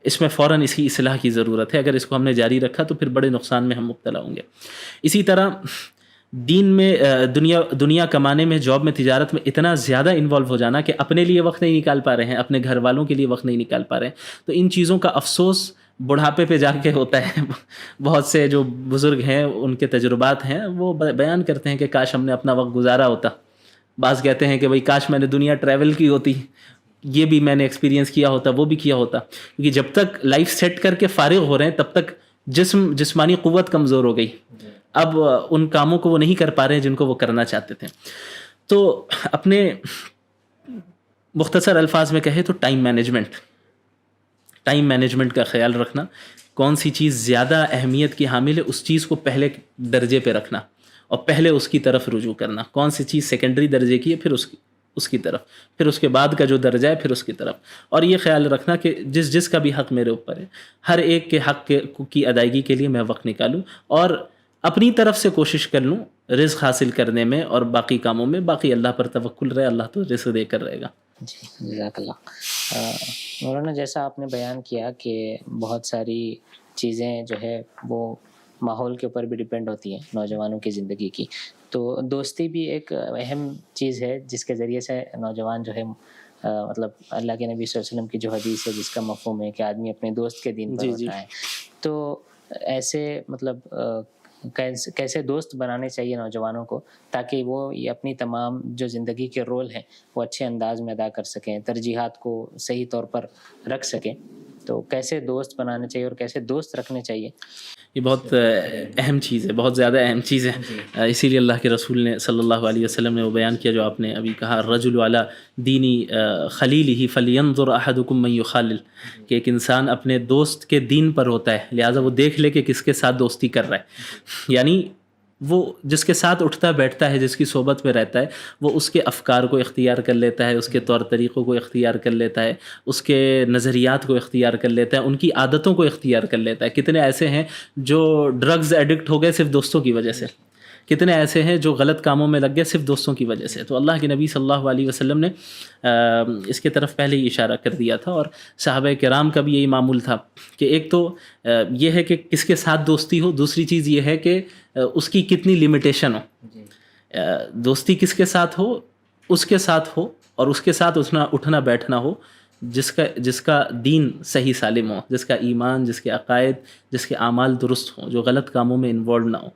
اس میں فوراً اس کی اصلاح کی ضرورت ہے۔ اگر اس کو ہم نے جاری رکھا تو پھر بڑے نقصان میں ہم مبتلا ہوں گے۔ اسی طرح دین میں دنیا کمانے میں، جاب میں، تجارت میں اتنا زیادہ انوالو ہو جانا کہ اپنے لیے وقت نہیں نکال پا رہے ہیں، اپنے گھر والوں کے لیے وقت نہیں نکال پا رہے ہیں، تو ان چیزوں کا افسوس بڑھاپے پہ جا کے ہوتا ہے۔ بہت سے جو بزرگ ہیں ان کے تجربات ہیں، وہ بیان کرتے ہیں کہ کاش ہم نے اپنا وقت گزارا ہوتا۔ بعض کہتے ہیں کہ بھئی کاش میں نے دنیا ٹریول کی ہوتی، یہ بھی میں نے ایکسپیرینس کیا ہوتا، وہ بھی کیا ہوتا، کیونکہ جب تک لائف سیٹ کر کے فارغ ہو رہے ہیں تب تک جسمانی قوت کمزور ہو گئی، اب ان کاموں کو وہ نہیں کر پا رہے ہیں جن کو وہ کرنا چاہتے تھے۔ تو اپنے مختصر الفاظ میں کہے تو ٹائم مینجمنٹ کا خیال رکھنا، کون سی چیز زیادہ اہمیت کی حامل ہے اس چیز کو پہلے درجے پہ رکھنا اور پہلے اس کی طرف رجوع کرنا، کون سی چیز سیکنڈری درجے کی ہے پھر اس کی طرف، پھر اس کے بعد کا جو درجہ ہے پھر اس کی طرف۔ اور یہ خیال رکھنا کہ جس کا بھی حق میرے اوپر ہے، ہر ایک کے حق کی ادائیگی کے لیے میں وقت نکالوں اور اپنی طرف سے کوشش کر لوں رزق حاصل کرنے میں اور باقی کاموں میں، باقی اللہ پر توکل رہے، اللہ تو رزق دے کر رہے گا۔ جی جزاک اللہ۔ مولانا جیسا آپ نے بیان کیا کہ بہت ساری چیزیں جو ہے وہ ماحول کے اوپر بھی ڈیپینڈ ہوتی ہیں نوجوانوں کی زندگی کی، تو دوستی بھی ایک اہم چیز ہے جس کے ذریعے سے نوجوان جو ہے مطلب اللہ کے نبی صلی اللہ علیہ وسلم کی جو حدیث ہے جس کا مفہوم ہے کہ آدمی اپنے دوست کے دین پر ہوتا ہے، تو ایسے مطلب کیسے دوست بنانے چاہیے نوجوانوں کو تاکہ وہ یہ اپنی تمام جو زندگی کے رول ہیں وہ اچھے انداز میں ادا کر سکیں، ترجیحات کو صحیح طور پر رکھ سکیں؟ تو کیسے دوست بنانے چاہیے اور کیسے دوست رکھنے چاہیے؟ یہ بہت اہم چیز ہے، بہت زیادہ اہم چیز ہے. اسی لیے اللہ کے رسول نے صلی اللہ علیہ وسلم نے وہ بیان کیا جو آپ نے ابھی کہا، الرجل علی دینی خلیلہ فلینظر احدکم من یخالل، کہ ایک انسان اپنے دوست کے دین پر ہوتا ہے، لہٰذا وہ دیکھ لے کہ کس کے ساتھ دوستی کر رہا ہے. یعنی وہ جس کے ساتھ اٹھتا بیٹھتا ہے، جس کی صحبت میں رہتا ہے، وہ اس کے افکار کو اختیار کر لیتا ہے، اس کے طور طریقوں کو اختیار کر لیتا ہے، اس کے نظریات کو اختیار کر لیتا ہے، ان کی عادتوں کو اختیار کر لیتا ہے. کتنے ایسے ہیں جو ڈرگز ایڈکٹ ہو گئے صرف دوستوں کی وجہ سے، کتنے ایسے ہیں جو غلط کاموں میں لگ گئے صرف دوستوں کی وجہ سے. تو اللہ کے نبی صلی اللہ علیہ وسلم نے اس کے طرف پہلے ہی اشارہ کر دیا تھا، اور صحابہ کرام کا بھی یہی معمول تھا کہ ایک تو یہ ہے کہ کس کے ساتھ دوستی ہو، دوسری چیز یہ ہے کہ اس کی کتنی لمیٹیشن ہو. دوستی کس کے ساتھ ہو؟ اس کے ساتھ ہو، اور اس کے ساتھ اٹھنا بیٹھنا ہو جس کا دین صحیح سالم ہو، جس کا ایمان، جس کے عقائد، جس کے اعمال درست ہوں، جو غلط کاموں میں انوالو نہ ہو.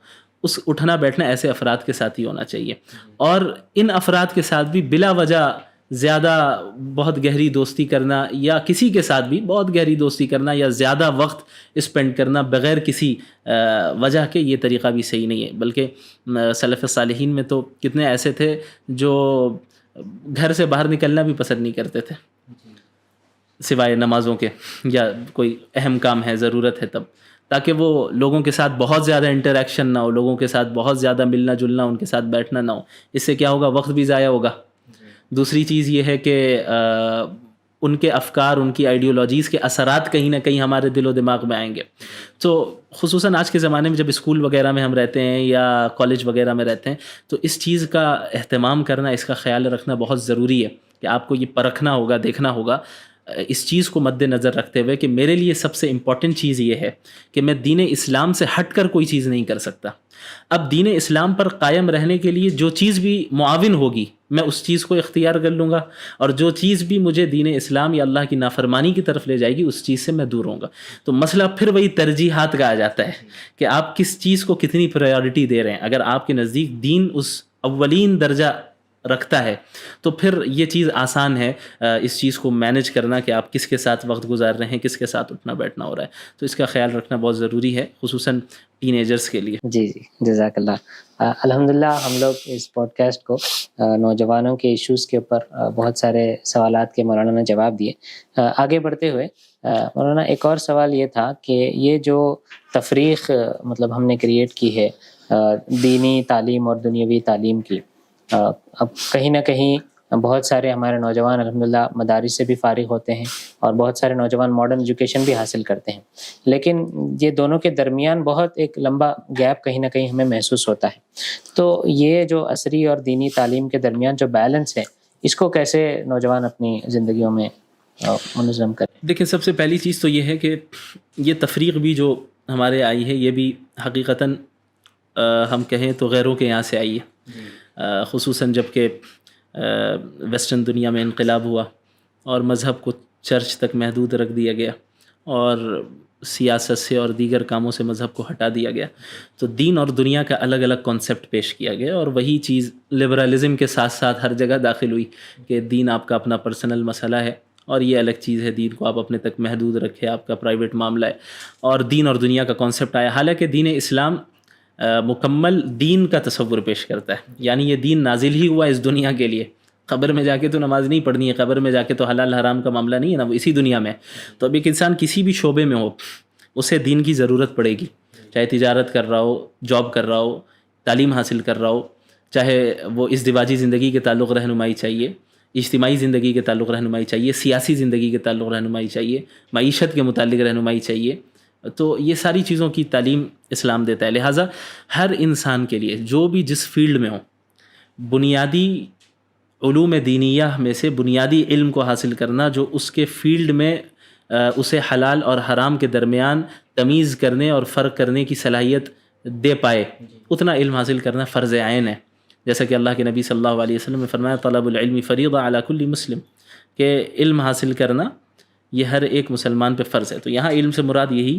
اس اٹھنا بیٹھنا ایسے افراد کے ساتھ ہی ہونا چاہیے. اور ان افراد کے ساتھ بھی بلا وجہ زیادہ بہت گہری دوستی کرنا، یا کسی کے ساتھ بھی بہت گہری دوستی کرنا یا زیادہ وقت اسپینڈ کرنا بغیر کسی وجہ کے، یہ طریقہ بھی صحیح نہیں ہے. بلکہ سلف صالحین میں تو کتنے ایسے تھے جو گھر سے باہر نکلنا بھی پسند نہیں کرتے تھے سوائے نمازوں کے، یا کوئی اہم کام ہے، ضرورت ہے تب، تاکہ وہ لوگوں کے ساتھ بہت زیادہ انٹریکشن نہ ہو، لوگوں کے ساتھ بہت زیادہ ملنا جلنا، ان کے ساتھ بیٹھنا نہ ہو. اس سے کیا ہوگا؟ وقت بھی ضائع ہوگا. دوسری چیز یہ ہے کہ ان کے افکار، ان کی آئیڈیولوجیز کے اثرات کہیں نہ کہیں ہمارے دل و دماغ میں آئیں گے. تو خصوصاً آج کے زمانے میں جب اسکول وغیرہ میں ہم رہتے ہیں یا کالج وغیرہ میں رہتے ہیں، تو اس چیز کا اہتمام کرنا، اس کا خیال رکھنا بہت ضروری ہے کہ آپ کو یہ پرکھنا ہوگا، دیکھنا ہوگا اس چیز کو مد نظر رکھتے ہوئے کہ میرے لیے سب سے امپورٹنٹ چیز یہ ہے کہ میں دین اسلام سے ہٹ کر کوئی چیز نہیں کر سکتا. اب دین اسلام پر قائم رہنے کے لیے جو چیز بھی معاون ہوگی میں اس چیز کو اختیار کر لوں گا، اور جو چیز بھی مجھے دین اسلام یا اللہ کی نافرمانی کی طرف لے جائے گی اس چیز سے میں دور ہوں گا. تو مسئلہ پھر وہی ترجیحات کا آ جاتا ہے کہ آپ کس چیز کو کتنی پرائیورٹی دے رہے ہیں. اگر آپ کے نزدیک دین اس اولین درجہ رکھتا ہے تو پھر یہ چیز آسان ہے اس چیز کو مینج کرنا کہ آپ کس کے ساتھ وقت گزار رہے ہیں، کس کے ساتھ اٹھنا بیٹھنا ہو رہا ہے. تو اس کا خیال رکھنا بہت ضروری ہے، خصوصاً ٹین ایجرز کے لیے. جی جزاک اللہ. الحمدللہ ہم لوگ اس پوڈ کاسٹ کو نوجوانوں کے ایشوز کے اوپر بہت سارے سوالات کے مولانا نے جواب دیے. آگے بڑھتے ہوئے مولانا ایک اور سوال یہ تھا کہ یہ جو تفریق مطلب ہم نے کریٹ کی ہے دینی تعلیم اور دنیاوی تعلیم کی، اب کہیں نہ کہیں بہت سارے ہمارے نوجوان الحمدللہ مدارس سے بھی فارغ ہوتے ہیں اور بہت سارے نوجوان ماڈرن ایجوکیشن بھی حاصل کرتے ہیں، لیکن یہ دونوں کے درمیان بہت ایک لمبا گیپ کہیں نہ کہیں ہمیں محسوس ہوتا ہے. تو یہ جو عصری اور دینی تعلیم کے درمیان جو بیلنس ہے، اس کو کیسے نوجوان اپنی زندگیوں میں منظم کریں؟ دیکھیں، سب سے پہلی چیز تو یہ ہے کہ یہ تفریق بھی جو ہمارے آئی ہے، یہ بھی حقیقتاً ہم کہیں تو غیروں کے یہاں سے آئی ہے. خصوصاً جب کہ ویسٹرن دنیا میں انقلاب ہوا اور مذہب کو چرچ تک محدود رکھ دیا گیا اور سیاست سے اور دیگر کاموں سے مذہب کو ہٹا دیا گیا، تو دین اور دنیا کا الگ الگ کانسیپٹ پیش کیا گیا، اور وہی چیز لبرلزم کے ساتھ ساتھ ہر جگہ داخل ہوئی کہ دین آپ کا اپنا پرسنل مسئلہ ہے اور یہ الگ چیز ہے، دین کو آپ اپنے تک محدود رکھیں، آپ کا پرائیویٹ معاملہ ہے. اور دین اور دنیا کا کانسیپٹ آیا، حالانکہ دین اسلام مکمل دین کا تصور پیش کرتا ہے. یعنی یہ دین نازل ہی ہوا اس دنیا کے لیے. قبر میں جا کے تو نماز نہیں پڑھنی ہے، قبر میں جا کے تو حلال حرام کا معاملہ نہیں ہے نا، وہ اسی دنیا میں. تو اب ایک انسان کسی بھی شعبے میں ہو، اسے دین کی ضرورت پڑے گی، چاہے تجارت کر رہا ہو، جاب کر رہا ہو، تعلیم حاصل کر رہا ہو، چاہے وہ ازدواجی زندگی کے تعلق رہنمائی چاہیے، اجتماعی زندگی کے تعلق رہنمائی چاہیے، سیاسی زندگی کے تعلق رہنمائی چاہیے، معیشت کے متعلق رہنمائی چاہیے. تو یہ ساری چیزوں کی تعلیم اسلام دیتا ہے. لہٰذا ہر انسان کے لیے جو بھی جس فیلڈ میں ہو، بنیادی علوم دینیہ میں سے بنیادی علم کو حاصل کرنا جو اس کے فیلڈ میں اسے حلال اور حرام کے درمیان تمیز کرنے اور فرق کرنے کی صلاحیت دے پائے، اتنا علم حاصل کرنا فرض عین ہے. جیسا کہ اللہ کے نبی صلی اللہ علیہ وسلم نے فرمایا، طلب العلم فریضہ علی کل مسلم، کہ علم حاصل کرنا یہ ہر ایک مسلمان پہ فرض ہے. تو یہاں علم سے مراد یہی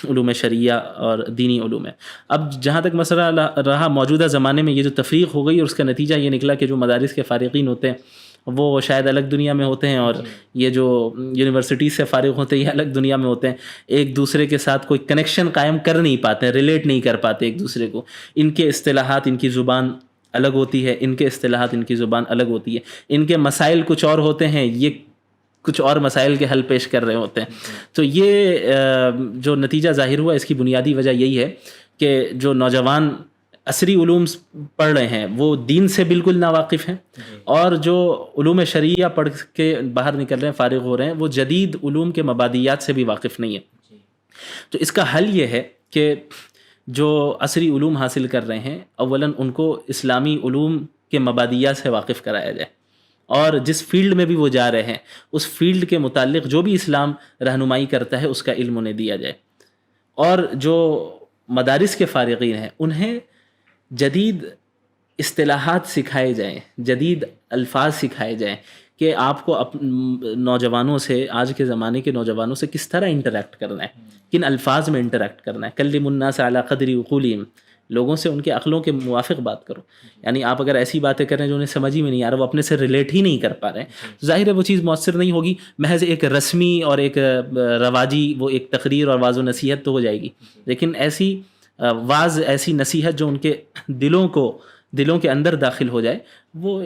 علوم شریعہ اور دینی علوم ہے. اب جہاں تک مسئلہ رہا موجودہ زمانے میں یہ جو تفریق ہو گئی، اور اس کا نتیجہ یہ نکلا کہ جو مدارس کے فارغین ہوتے ہیں وہ شاید الگ دنیا میں ہوتے ہیں، اور یہ جو یونیورسٹی سے فارغ ہوتے ہیں یہ الگ دنیا میں ہوتے ہیں، ایک دوسرے کے ساتھ کوئی کنیکشن قائم کر نہیں پاتے ہیں، ریلیٹ نہیں کر پاتے ایک دوسرے کو. ان کے اصطلاحات، ان کی زبان الگ ہوتی ہے، ان کے اصطلاحات، ان کی زبان الگ ہوتی ہے، ان کے مسائل کچھ اور ہوتے ہیں، یہ کچھ اور مسائل کے حل پیش کر رہے ہوتے ہیں. تو یہ جو نتیجہ ظاہر ہوا، اس کی بنیادی وجہ یہی ہے کہ جو نوجوان عصری علوم پڑھ رہے ہیں وہ دین سے بالکل ناواقف ہیں، اور جو علوم شرعیہ پڑھ کے باہر نکل رہے ہیں، فارغ ہو رہے ہیں، وہ جدید علوم کے مبادیات سے بھی واقف نہیں ہیں. تو اس کا حل یہ ہے کہ جو عصری علوم حاصل کر رہے ہیں، اولاً ان کو اسلامی علوم کے مبادیات سے واقف کرایا جائے، اور جس فیلڈ میں بھی وہ جا رہے ہیں اس فیلڈ کے متعلق جو بھی اسلام رہنمائی کرتا ہے اس کا علم انہیں دیا جائے. اور جو مدارس کے فارغین ہیں انہیں جدید اصطلاحات سکھائے جائیں، جدید الفاظ سکھائے جائیں کہ آپ کو نوجوانوں سے، آج کے زمانے کے نوجوانوں سے کس طرح انٹریکٹ کرنا ہے، کن الفاظ میں انٹریکٹ کرنا ہے. کلم الناس علی قدر عقولہم، لوگوں سے ان کے عقلوں کے موافق بات کرو. یعنی آپ اگر ایسی باتیں کریں جو انہیں سمجھ ہی میں نہیں آ رہا، وہ اپنے سے ریلیٹ ہی نہیں کر پا رہے ہیں، ظاہر ہے وہ چیز مؤثر نہیں ہوگی. محض ایک رسمی اور ایک رواجی وہ ایک تقریر اور واعظ و نصیحت تو ہو جائے گی، لیکن ایسی واعظ، ایسی نصیحت جو ان کے دلوں کے اندر داخل ہو جائے، وہ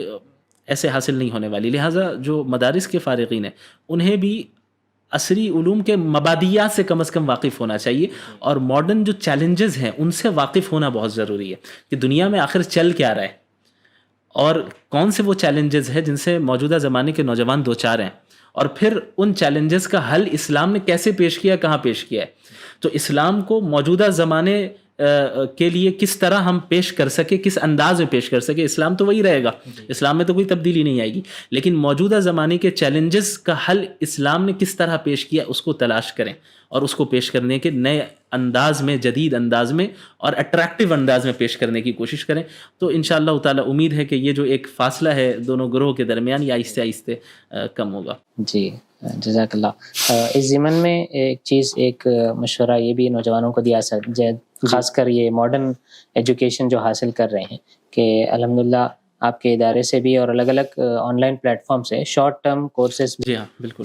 ایسے حاصل نہیں ہونے والی. لہٰذا جو مدارس کے فارغین ہیں انہیں بھی عصری علوم کے مبادیات سے کم از کم واقف ہونا چاہیے، اور ماڈرن جو چیلنجز ہیں ان سے واقف ہونا بہت ضروری ہے کہ دنیا میں آخر چل کیا رہا ہے، اور کون سے وہ چیلنجز ہیں جن سے موجودہ زمانے کے نوجوان دوچار ہیں، اور پھر ان چیلنجز کا حل اسلام نے کیسے پیش کیا، کہاں پیش کیا ہے. تو اسلام کو موجودہ زمانے کے لیے کس طرح ہم پیش کر سکے، کس انداز میں پیش کر سکے. اسلام تو وہی رہے گا، اسلام میں تو کوئی تبدیلی نہیں آئے گی، لیکن موجودہ زمانے کے چیلنجز کا حل اسلام نے کس طرح پیش کیا اس کو تلاش کریں، اور اس کو پیش کرنے کے نئے انداز میں، جدید انداز میں اور اٹریکٹیو انداز میں پیش کرنے کی کوشش کریں. تو انشاءاللہ تعالی امید ہے کہ یہ جو ایک فاصلہ ہے دونوں گروہ کے درمیان، یہ آہستہ آہستہ کم ہوگا. جی جزاک اللہ. اس ضمن میں ایک مشورہ یہ بھی نوجوانوں کو دیا جائے، خاص کر یہ ماڈرن ایجوکیشن جو حاصل کر رہے ہیں، کہ الحمدللہ آپ کے ادارے سے بھی اور الگ الگ آن لائن پلیٹ فارم سے شارٹ ٹرم کورسز. جی ہاں بالکل،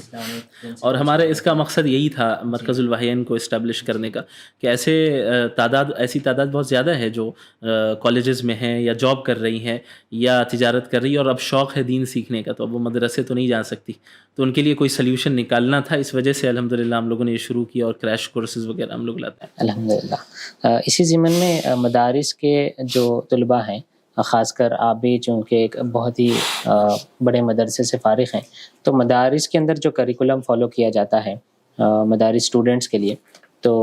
اور ہمارے اس کا مقصد یہی تھا مرکز الوحیین کو اسٹیبلش کرنے کا، کہ ایسی تعداد بہت زیادہ ہے جو کالجز میں ہیں یا جاب کر رہی ہیں یا تجارت کر رہی ہے، اور اب شوق ہے دین سیکھنے کا، تو اب وہ مدرسے تو نہیں جا سکتی. تو ان کے لیے کوئی سلیوشن نکالنا تھا، اس وجہ سے الحمدللہ ہم لوگوں نے یہ شروع کیا، اور کریش کورسز وغیرہ ہم لوگ لاتے ہیں الحمدللہ. اسی ضمن میں مدارس کے جو طلباء ہیں، خاص کر آپ بھی چونکہ ایک بہت ہی بڑے مدرسے سے فارغ ہیں، تو مدارس کے اندر جو کریکولم فالو کیا جاتا ہے مدارس اسٹوڈنٹس کے لیے، تو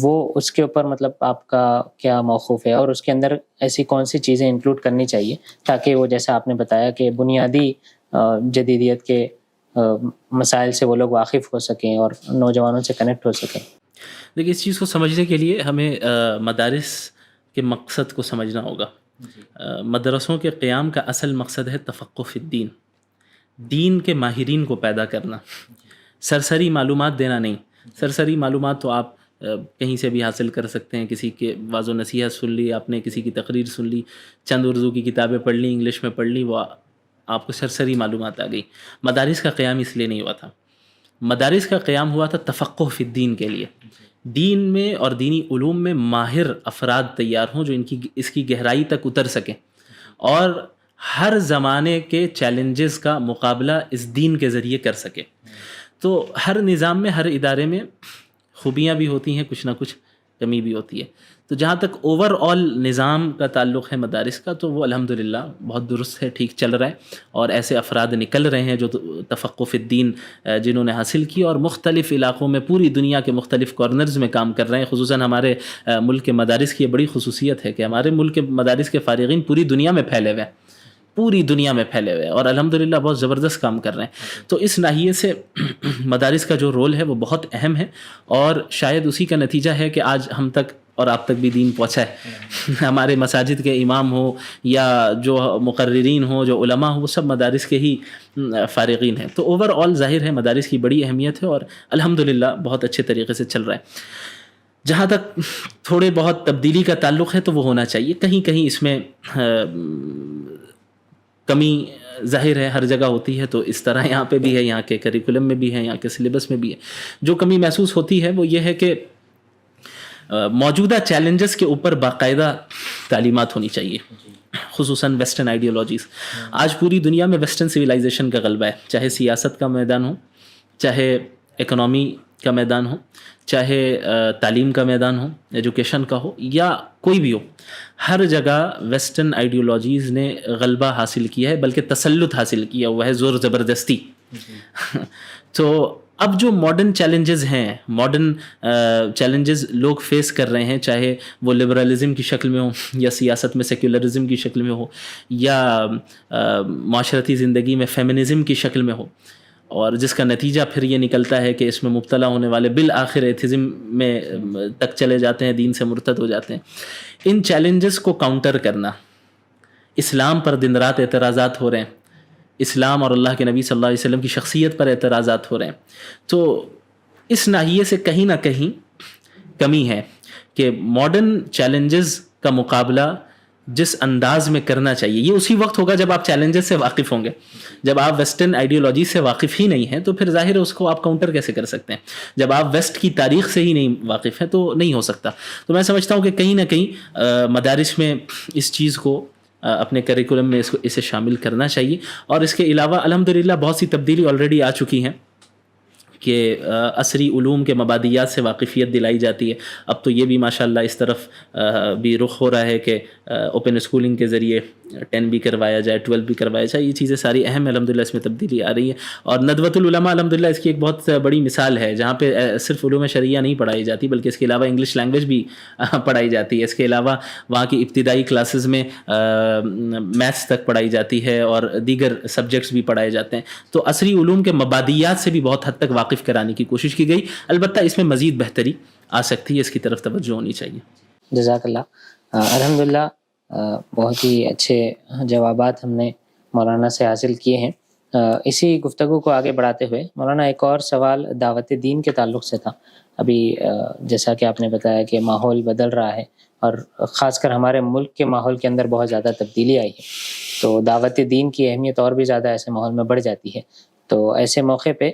وہ اس کے اوپر مطلب آپ کا کیا موقف ہے، اور اس کے اندر ایسی کون سی چیزیں انکلوڈ کرنی چاہیے تاکہ وہ، جیسا آپ نے بتایا کہ بنیادی جدیدیت کے مسائل سے وہ لوگ واقف ہو سکیں اور نوجوانوں سے کنیکٹ ہو سکیں. دیکھیے، اس چیز کو سمجھنے کے لیے ہمیں مدارس کے مقصد کو سمجھنا ہوگا. مدرسوں کے قیام کا اصل مقصد ہے تفقہ فی الدین، دین کے ماہرین کو پیدا کرنا، سرسری معلومات دینا نہیں. سرسری معلومات تو آپ کہیں سے بھی حاصل کر سکتے ہیں، کسی کے واعظ و نصیحت سن لی آپ نے، کسی کی تقریر سن لی، چند اردو کی کتابیں پڑھ لی، انگلش میں پڑھ لی، وہ آپ کو سرسری معلومات آ گئی. مدارس کا قیام اس لیے نہیں ہوا تھا، مدارس کا قیام ہوا تھا تفقہ فی الدین کے لیے. دین میں اور دینی علوم میں ماہر افراد تیار ہوں جو اس کی گہرائی تک اتر سکیں، اور ہر زمانے کے چیلنجز کا مقابلہ اس دین کے ذریعے کر سکیں. تو ہر نظام میں، ہر ادارے میں خوبیاں بھی ہوتی ہیں، کچھ نہ کچھ کمی بھی ہوتی ہے. تو جہاں تک اوور آل نظام کا تعلق ہے مدارس کا، تو وہ الحمدللہ بہت درست ہے، ٹھیک چل رہا ہے، اور ایسے افراد نکل رہے ہیں جو تفقہ فی الدین جنہوں نے حاصل کی، اور مختلف علاقوں میں، پوری دنیا کے مختلف کارنرز میں کام کر رہے ہیں. خصوصاً ہمارے ملک کے مدارس کی یہ بڑی خصوصیت ہے کہ ہمارے ملک کے مدارس کے فارغین پوری دنیا میں پھیلے ہوئے ہیں، پوری دنیا میں پھیلے ہوئے ہیں، اور الحمدللہ بہت زبردست کام کر رہے ہیں. تو اس ناحیے سے مدارس کا جو رول ہے وہ بہت اہم ہے، اور شاید اسی کا نتیجہ ہے کہ آج ہم تک اور آپ تک بھی دین پہنچا ہے. ہمارے مساجد کے امام ہوں یا جو مقررین ہوں، جو علماء ہوں، وہ سب مدارس کے ہی فارغین ہیں. تو اوور آل ظاہر ہے مدارس کی بڑی اہمیت ہے، اور الحمدللہ بہت اچھے طریقے سے چل رہا ہے. جہاں تک تھوڑے بہت تبدیلی کا تعلق ہے تو وہ ہونا چاہیے، کہیں کہیں اس میں کمی ظاہر ہے ہر جگہ ہوتی ہے، تو اس طرح یہاں پہ بھی ہے، یہاں کے کریکولم میں بھی ہے، یہاں کے سلیبس میں بھی ہے. جو کمی محسوس ہوتی ہے وہ یہ ہے کہ موجودہ چیلنجز کے اوپر باقاعدہ تعلیمات ہونی چاہیے، خصوصاً ویسٹرن آئیڈیالوجیز. آج پوری دنیا میں ویسٹرن سویلائزیشن کا غلبہ ہے، چاہے سیاست کا میدان ہو، چاہے اکنامی کا میدان ہو، چاہے تعلیم کا میدان ہو، ایجوکیشن کا ہو، یا کوئی بھی ہو. ہر جگہ ویسٹرن آئیڈیالوجیز نے غلبہ حاصل کیا ہے، بلکہ تسلط حاصل کیا ہوا ہے، زور زبردستی. تو اب جو ماڈرن چیلنجز ہیں، ماڈرن چیلنجز لوگ فیس کر رہے ہیں، چاہے وہ لبرلزم کی شکل میں ہو، یا سیاست میں سیکولرزم کی شکل میں ہو، یا معاشرتی زندگی میں فیمنزم کی شکل میں ہو، اور جس کا نتیجہ پھر یہ نکلتا ہے کہ اس میں مبتلا ہونے والے بالآخر ایتھزم میں تک چلے جاتے ہیں، دین سے مرتد ہو جاتے ہیں. ان چیلنجز کو کاؤنٹر کرنا، اسلام پر دن رات اعتراضات ہو رہے ہیں، اسلام اور اللہ کے نبی صلی اللہ علیہ وسلم کی شخصیت پر اعتراضات ہو رہے ہیں. تو اس ناحیے سے کہیں نہ کہیں کمی ہے کہ ماڈرن چیلنجز کا مقابلہ جس انداز میں کرنا چاہیے، یہ اسی وقت ہوگا جب آپ چیلنجز سے واقف ہوں گے. جب آپ ویسٹرن آئیڈیالوجی سے واقف ہی نہیں ہیں تو پھر ظاہر ہے اس کو آپ کاؤنٹر کیسے کر سکتے ہیں. جب آپ ویسٹ کی تاریخ سے ہی نہیں واقف ہیں تو نہیں ہو سکتا. تو میں سمجھتا ہوں کہ کہیں نہ کہیں مدارس میں اس چیز کو اپنے کریکولم میں اسے شامل کرنا چاہیے. اور اس کے علاوہ الحمدللہ بہت سی تبدیلی آلریڈی آ چکی ہیں کہ عصری علوم کے مبادیات سے واقفیت دلائی جاتی ہے. اب تو یہ بھی ماشاءاللہ اس طرف بھی رخ ہو رہا ہے کہ اوپن اسکولنگ کے ذریعے 10 بھی کروایا جائے، 12 بھی کروایا جائے. یہ چیزیں ساری اہم ہیں، الحمدللہ اس میں تبدیلی آ رہی ہے. اور ندوۃ العلماء الحمدللہ اس کی ایک بہت بڑی مثال ہے، جہاں پہ صرف علوم شرعیہ نہیں پڑھائی جاتی بلکہ اس کے علاوہ انگلش لینگویج بھی پڑھائی جاتی ہے. اس کے علاوہ وہاں کی ابتدائی کلاسز میں میتھس تک پڑھائی جاتی ہے اور دیگر سبجیکٹس بھی پڑھائے جاتے ہیں. تو عصری علوم کے مبادیات سے بھی بہت حد تک واقف کرانے کی کوشش کی گئی. البتہ اس میں مزید بہتری آ سکتی ہے، اس کی طرف توجہ ہونی چاہیے. جزاک اللہ. الحمدللہ بہت ہی اچھے جوابات ہم نے مولانا سے حاصل کیے ہیں. اسی گفتگو کو آگے بڑھاتے ہوئے مولانا ایک اور سوال دعوت دین کے تعلق سے تھا. ابھی جیسا کہ آپ نے بتایا کہ ماحول بدل رہا ہے اور خاص کر ہمارے ملک کے ماحول کے اندر بہت زیادہ تبدیلی آئی ہے، تو دعوت دین کی اہمیت اور بھی زیادہ ایسے ماحول میں بڑھ جاتی ہے. تو ایسے موقع پہ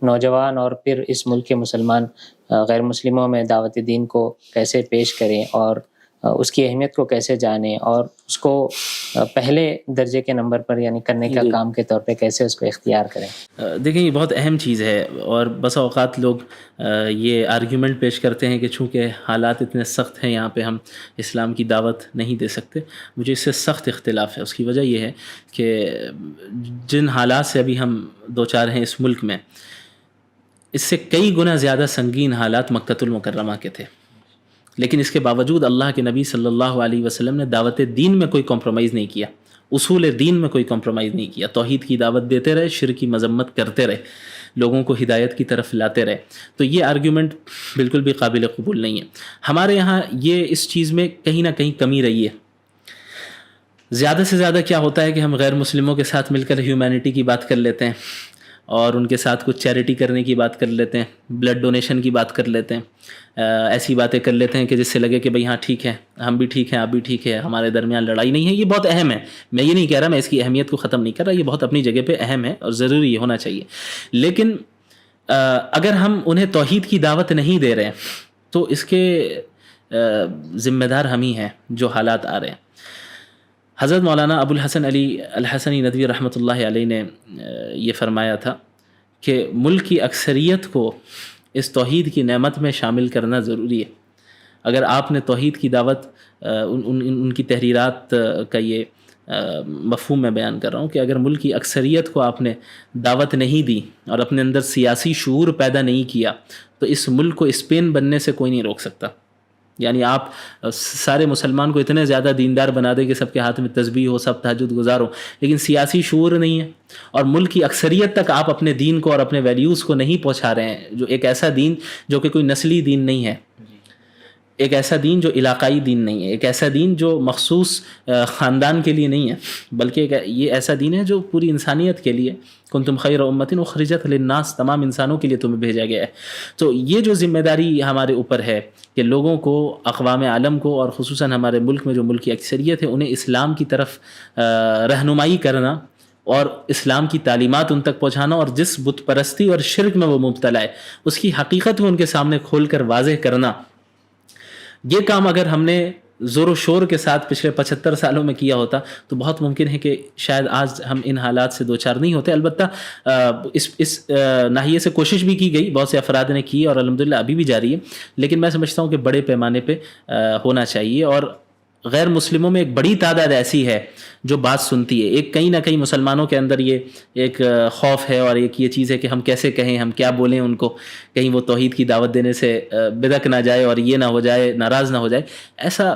نوجوان اور پھر اس ملک کے مسلمان غیر مسلموں میں دعوت دین کو کیسے پیش کریں اور اس کی اہمیت کو کیسے جانیں اور اس کو پہلے درجے کے نمبر پر یعنی کرنے کا کام کے طور پہ کیسے اس کو اختیار کریں. دیکھیں یہ بہت اہم چیز ہے، اور بسا اوقات لوگ یہ آرگیومنٹ پیش کرتے ہیں کہ چونکہ حالات اتنے سخت ہیں یہاں پہ ہم اسلام کی دعوت نہیں دے سکتے. مجھے اس سے سخت اختلاف ہے. اس کی وجہ یہ ہے کہ جن حالات سے ابھی ہم دوچار ہیں اس ملک میں، اس سے کئی گنا زیادہ سنگین حالات مکۃ المکرمہ کے تھے. لیکن اس کے باوجود اللہ کے نبی صلی اللہ علیہ وسلم نے دعوت دین میں کوئی کمپرومائز نہیں کیا، اصول دین میں کوئی کمپرومائز نہیں کیا. توحید کی دعوت دیتے رہے، شرک کی مذمت کرتے رہے، لوگوں کو ہدایت کی طرف لاتے رہے. تو یہ آرگیومنٹ بالکل بھی قابل قبول نہیں ہے. ہمارے یہاں یہ اس چیز میں کہیں نہ کہیں کمی رہی ہے. زیادہ سے زیادہ کیا ہوتا ہے کہ ہم غیر مسلموں کے ساتھ مل کر ہیومینٹی کی بات کر لیتے ہیں اور ان کے ساتھ کچھ چیریٹی کرنے کی بات کر لیتے ہیں، بلڈ ڈونیشن کی بات کر لیتے ہیں، ایسی باتیں کر لیتے ہیں کہ جس سے لگے کہ بھئی ہاں ٹھیک ہے، ہم بھی ٹھیک ہیں، آپ بھی ٹھیک ہے، ہمارے درمیان لڑائی نہیں ہے. یہ بہت اہم ہے، میں یہ نہیں کہہ رہا، میں اس کی اہمیت کو ختم نہیں کر رہا، یہ بہت اپنی جگہ پہ اہم ہے اور ضروری یہ ہونا چاہیے. لیکن اگر ہم انہیں توحید کی دعوت نہیں دے رہے تو اس کے ذمہ دار ہم ہی ہیں جو حالات آ رہے ہیں. حضرت مولانا ابو الحسن علی الحسنی ندوی رحمۃ اللہ علیہ نے یہ فرمایا تھا کہ ملک کی اکثریت کو اس توحید کی نعمت میں شامل کرنا ضروری ہے. اگر آپ نے توحید کی دعوت ان کی تحریرات کا یہ مفہوم میں بیان کر رہا ہوں کہ اگر ملک کی اکثریت کو آپ نے دعوت نہیں دی اور اپنے اندر سیاسی شعور پیدا نہیں کیا تو اس ملک کو اسپین بننے سے کوئی نہیں روک سکتا. یعنی آپ سارے مسلمان کو اتنے زیادہ دیندار بنا دیں کہ سب کے ہاتھ میں تسبیح ہو، سب تہجد گزار ہو، لیکن سیاسی شعور نہیں ہے اور ملک کی اکثریت تک آپ اپنے دین کو اور اپنے ویلیوز کو نہیں پہنچا رہے ہیں، جو ایک ایسا دین جو کہ کوئی نسلی دین نہیں ہے. ایک ایسا دین جو علاقائی دین نہیں ہے، ایک ایسا دین جو مخصوص خاندان کے لیے نہیں ہے، بلکہ یہ ایسا دین ہے جو پوری انسانیت کے لیے، کنتم خیر امۃ اخرجت للناس، تمام انسانوں کے لیے تمہیں بھیجا گیا ہے۔ تو یہ جو ذمہ داری ہمارے اوپر ہے کہ لوگوں کو، اقوام عالم کو، اور خصوصاً ہمارے ملک میں جو ملک کی اکثریت ہے، انہیں اسلام کی طرف رہنمائی کرنا اور اسلام کی تعلیمات ان تک پہنچانا، اور جس بت پرستی اور شرک میں وہ مبتلا ہے اس کی حقیقت کو ان کے سامنے کھول کر واضح کرنا، یہ کام اگر ہم نے زور و شور کے ساتھ پچھلے 75 سالوں میں کیا ہوتا تو بہت ممکن ہے کہ شاید آج ہم ان حالات سے دوچار نہیں ہوتے۔ البتہ اس ناحیے سے کوشش بھی کی گئی، بہت سے افراد نے کی، اور الحمدللہ ابھی بھی جاری ہے، لیکن میں سمجھتا ہوں کہ بڑے پیمانے پہ ہونا چاہیے۔ اور غیر مسلموں میں ایک بڑی تعداد ایسی ہے جو بات سنتی ہے، ایک کہیں نہ کہیں مسلمانوں کے اندر یہ ایک خوف ہے، اور ایک یہ چیز ہے کہ ہم کیسے کہیں، ہم کیا بولیں ان کو، کہیں وہ توحید کی دعوت دینے سے بدک نہ جائے اور یہ نہ ہو جائے، ناراض نہ ہو جائے۔ ایسا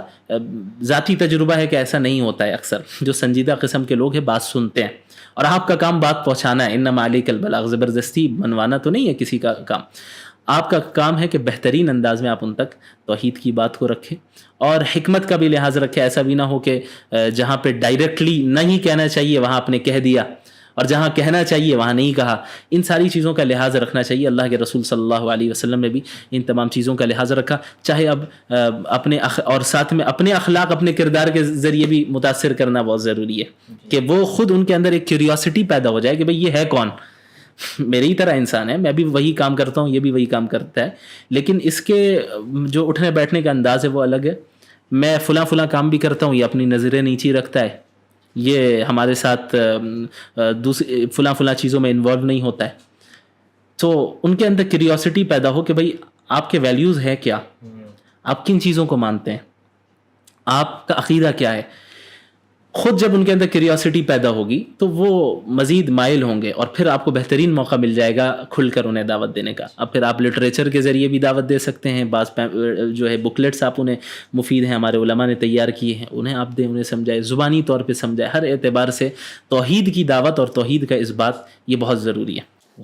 ذاتی تجربہ ہے کہ ایسا نہیں ہوتا ہے، اکثر جو سنجیدہ قسم کے لوگ ہیں بات سنتے ہیں، اور آپ کا کام بات پہنچانا ہے، انما علیک البلاغ، زبردستی منوانا تو نہیں ہے کسی کا کام۔ آپ کا کام ہے کہ بہترین انداز میں آپ ان تک توحید کی بات کو رکھیں، اور حکمت کا بھی لحاظ رکھیں، ایسا بھی نہ ہو کہ جہاں پہ ڈائریکٹلی نہیں کہنا چاہیے وہاں آپ نے کہہ دیا، اور جہاں کہنا چاہیے وہاں نہیں کہا۔ ان ساری چیزوں کا لحاظ رکھنا چاہیے۔ اللہ کے رسول صلی اللہ علیہ وسلم نے بھی ان تمام چیزوں کا لحاظ رکھا، چاہے اب اور ساتھ میں اپنے اخلاق، اپنے کردار کے ذریعے بھی متاثر کرنا بہت ضروری ہے کہ وہ خود ان کے اندر ایک کیوریوسٹی پیدا ہو جائے کہ بھئی یہ ہے کون، میرے ہی طرح انسان ہے، میں بھی وہی کام کرتا ہوں، یہ بھی وہی کام کرتا ہے، لیکن اس کے جو اٹھنے بیٹھنے کا انداز ہے وہ الگ ہے۔ میں فلاں کام بھی کرتا ہوں، یہ اپنی نظریں نیچی رکھتا ہے، یہ ہمارے ساتھ دوسری فلاں چیزوں میں انوالو نہیں ہوتا ہے۔ تو ان کے اندر کیوریوسٹی پیدا ہو کہ بھئی آپ کے ویلیوز ہے کیا، آپ کن چیزوں کو مانتے ہیں، آپ کا عقیدہ کیا ہے۔ خود جب ان کے اندر کیوریوسٹی پیدا ہوگی تو وہ مزید مائل ہوں گے، اور پھر آپ کو بہترین موقع مل جائے گا کھل کر انہیں دعوت دینے کا۔ اب پھر آپ لٹریچر کے ذریعے بھی دعوت دے سکتے ہیں، بعض جو ہے بکلیٹس آپ انہیں مفید ہیں، ہمارے علماء نے تیار کیے ہیں، انہیں آپ دیں، انہیں سمجھائے، زبانی طور پہ سمجھائے۔ ہر اعتبار سے توحید کی دعوت اور توحید کا اثبات یہ بہت ضروری ہے۔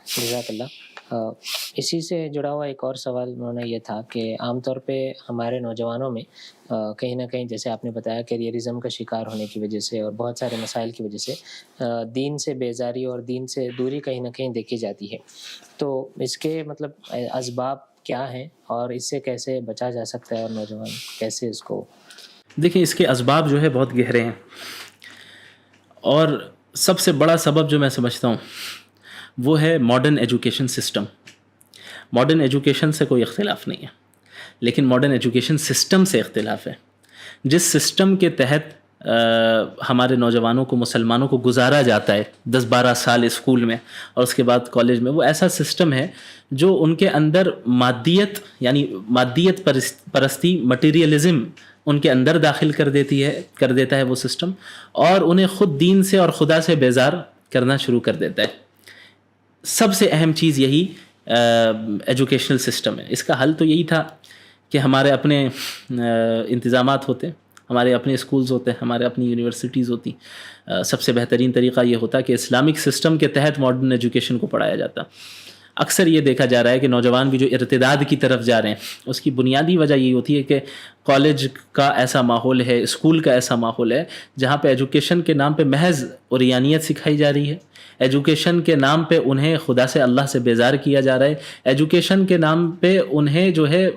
جزاک اللہ۔ اسی سے جڑا ہوا ایک اور سوال انہوں نے یہ تھا کہ عام طور پہ ہمارے نوجوانوں میں کہیں نہ کہیں، جیسے آپ نے بتایا، کیریئرزم کا شکار ہونے کی وجہ سے اور بہت سارے مسائل کی وجہ سے دین سے بیزاری اور دین سے دوری کہیں نہ کہیں دیکھی جاتی ہے۔ تو اس کے مطلب اسباب کیا ہیں اور اس سے کیسے بچا جا سکتا ہے، اور نوجوان کیسے اس کو؟ دیکھیں، اس کے اسباب جو ہے بہت گہرے ہیں، اور سب سے بڑا سبب جو میں سمجھتا ہوں وہ ہے modern education system. Modern education سے کوئی اختلاف نہیں ہے، لیکن ماڈرن ایجوکیشن سسٹم سے اختلاف ہے۔ جس سسٹم کے تحت ہمارے نوجوانوں کو، مسلمانوں کو گزارا جاتا ہے 10-12 سال اسکول میں اور اس کے بعد کالج میں، وہ ایسا سسٹم ہے جو ان کے اندر مادیت، یعنی مادیت پرستی، مٹیریلزم ان کے اندر داخل کر دیتا ہے وہ سسٹم، اور انہیں خود دین سے اور خدا سے بیزار کرنا شروع کر دیتا ہے۔ سب سے اہم چیز یہی ایجوکیشنل سسٹم ہے۔ اس کا حل تو یہی تھا کہ ہمارے اپنے انتظامات ہوتے، ہمارے اپنے اسکولز ہوتے، ہمارے اپنی یونیورسٹیز ہوتی۔ سب سے بہترین طریقہ یہ ہوتا کہ اسلامک سسٹم کے تحت ماڈرن ایجوکیشن کو پڑھایا جاتا۔ اکثر یہ دیکھا جا رہا ہے کہ نوجوان بھی جو ارتداد کی طرف جا رہے ہیں، اس کی بنیادی وجہ یہی ہوتی ہے کہ کالج کا ایسا ماحول ہے، اسکول کا ایسا ماحول ہے جہاں پہ ایجوکیشن کے نام پہ محض اوریانیت سکھائی جا رہی ہے، ایجوکیشن کے نام پہ انہیں خدا سے، اللہ سے بیزار کیا جا رہا ہے، ایجوکیشن کے نام پہ انہیں جو ہے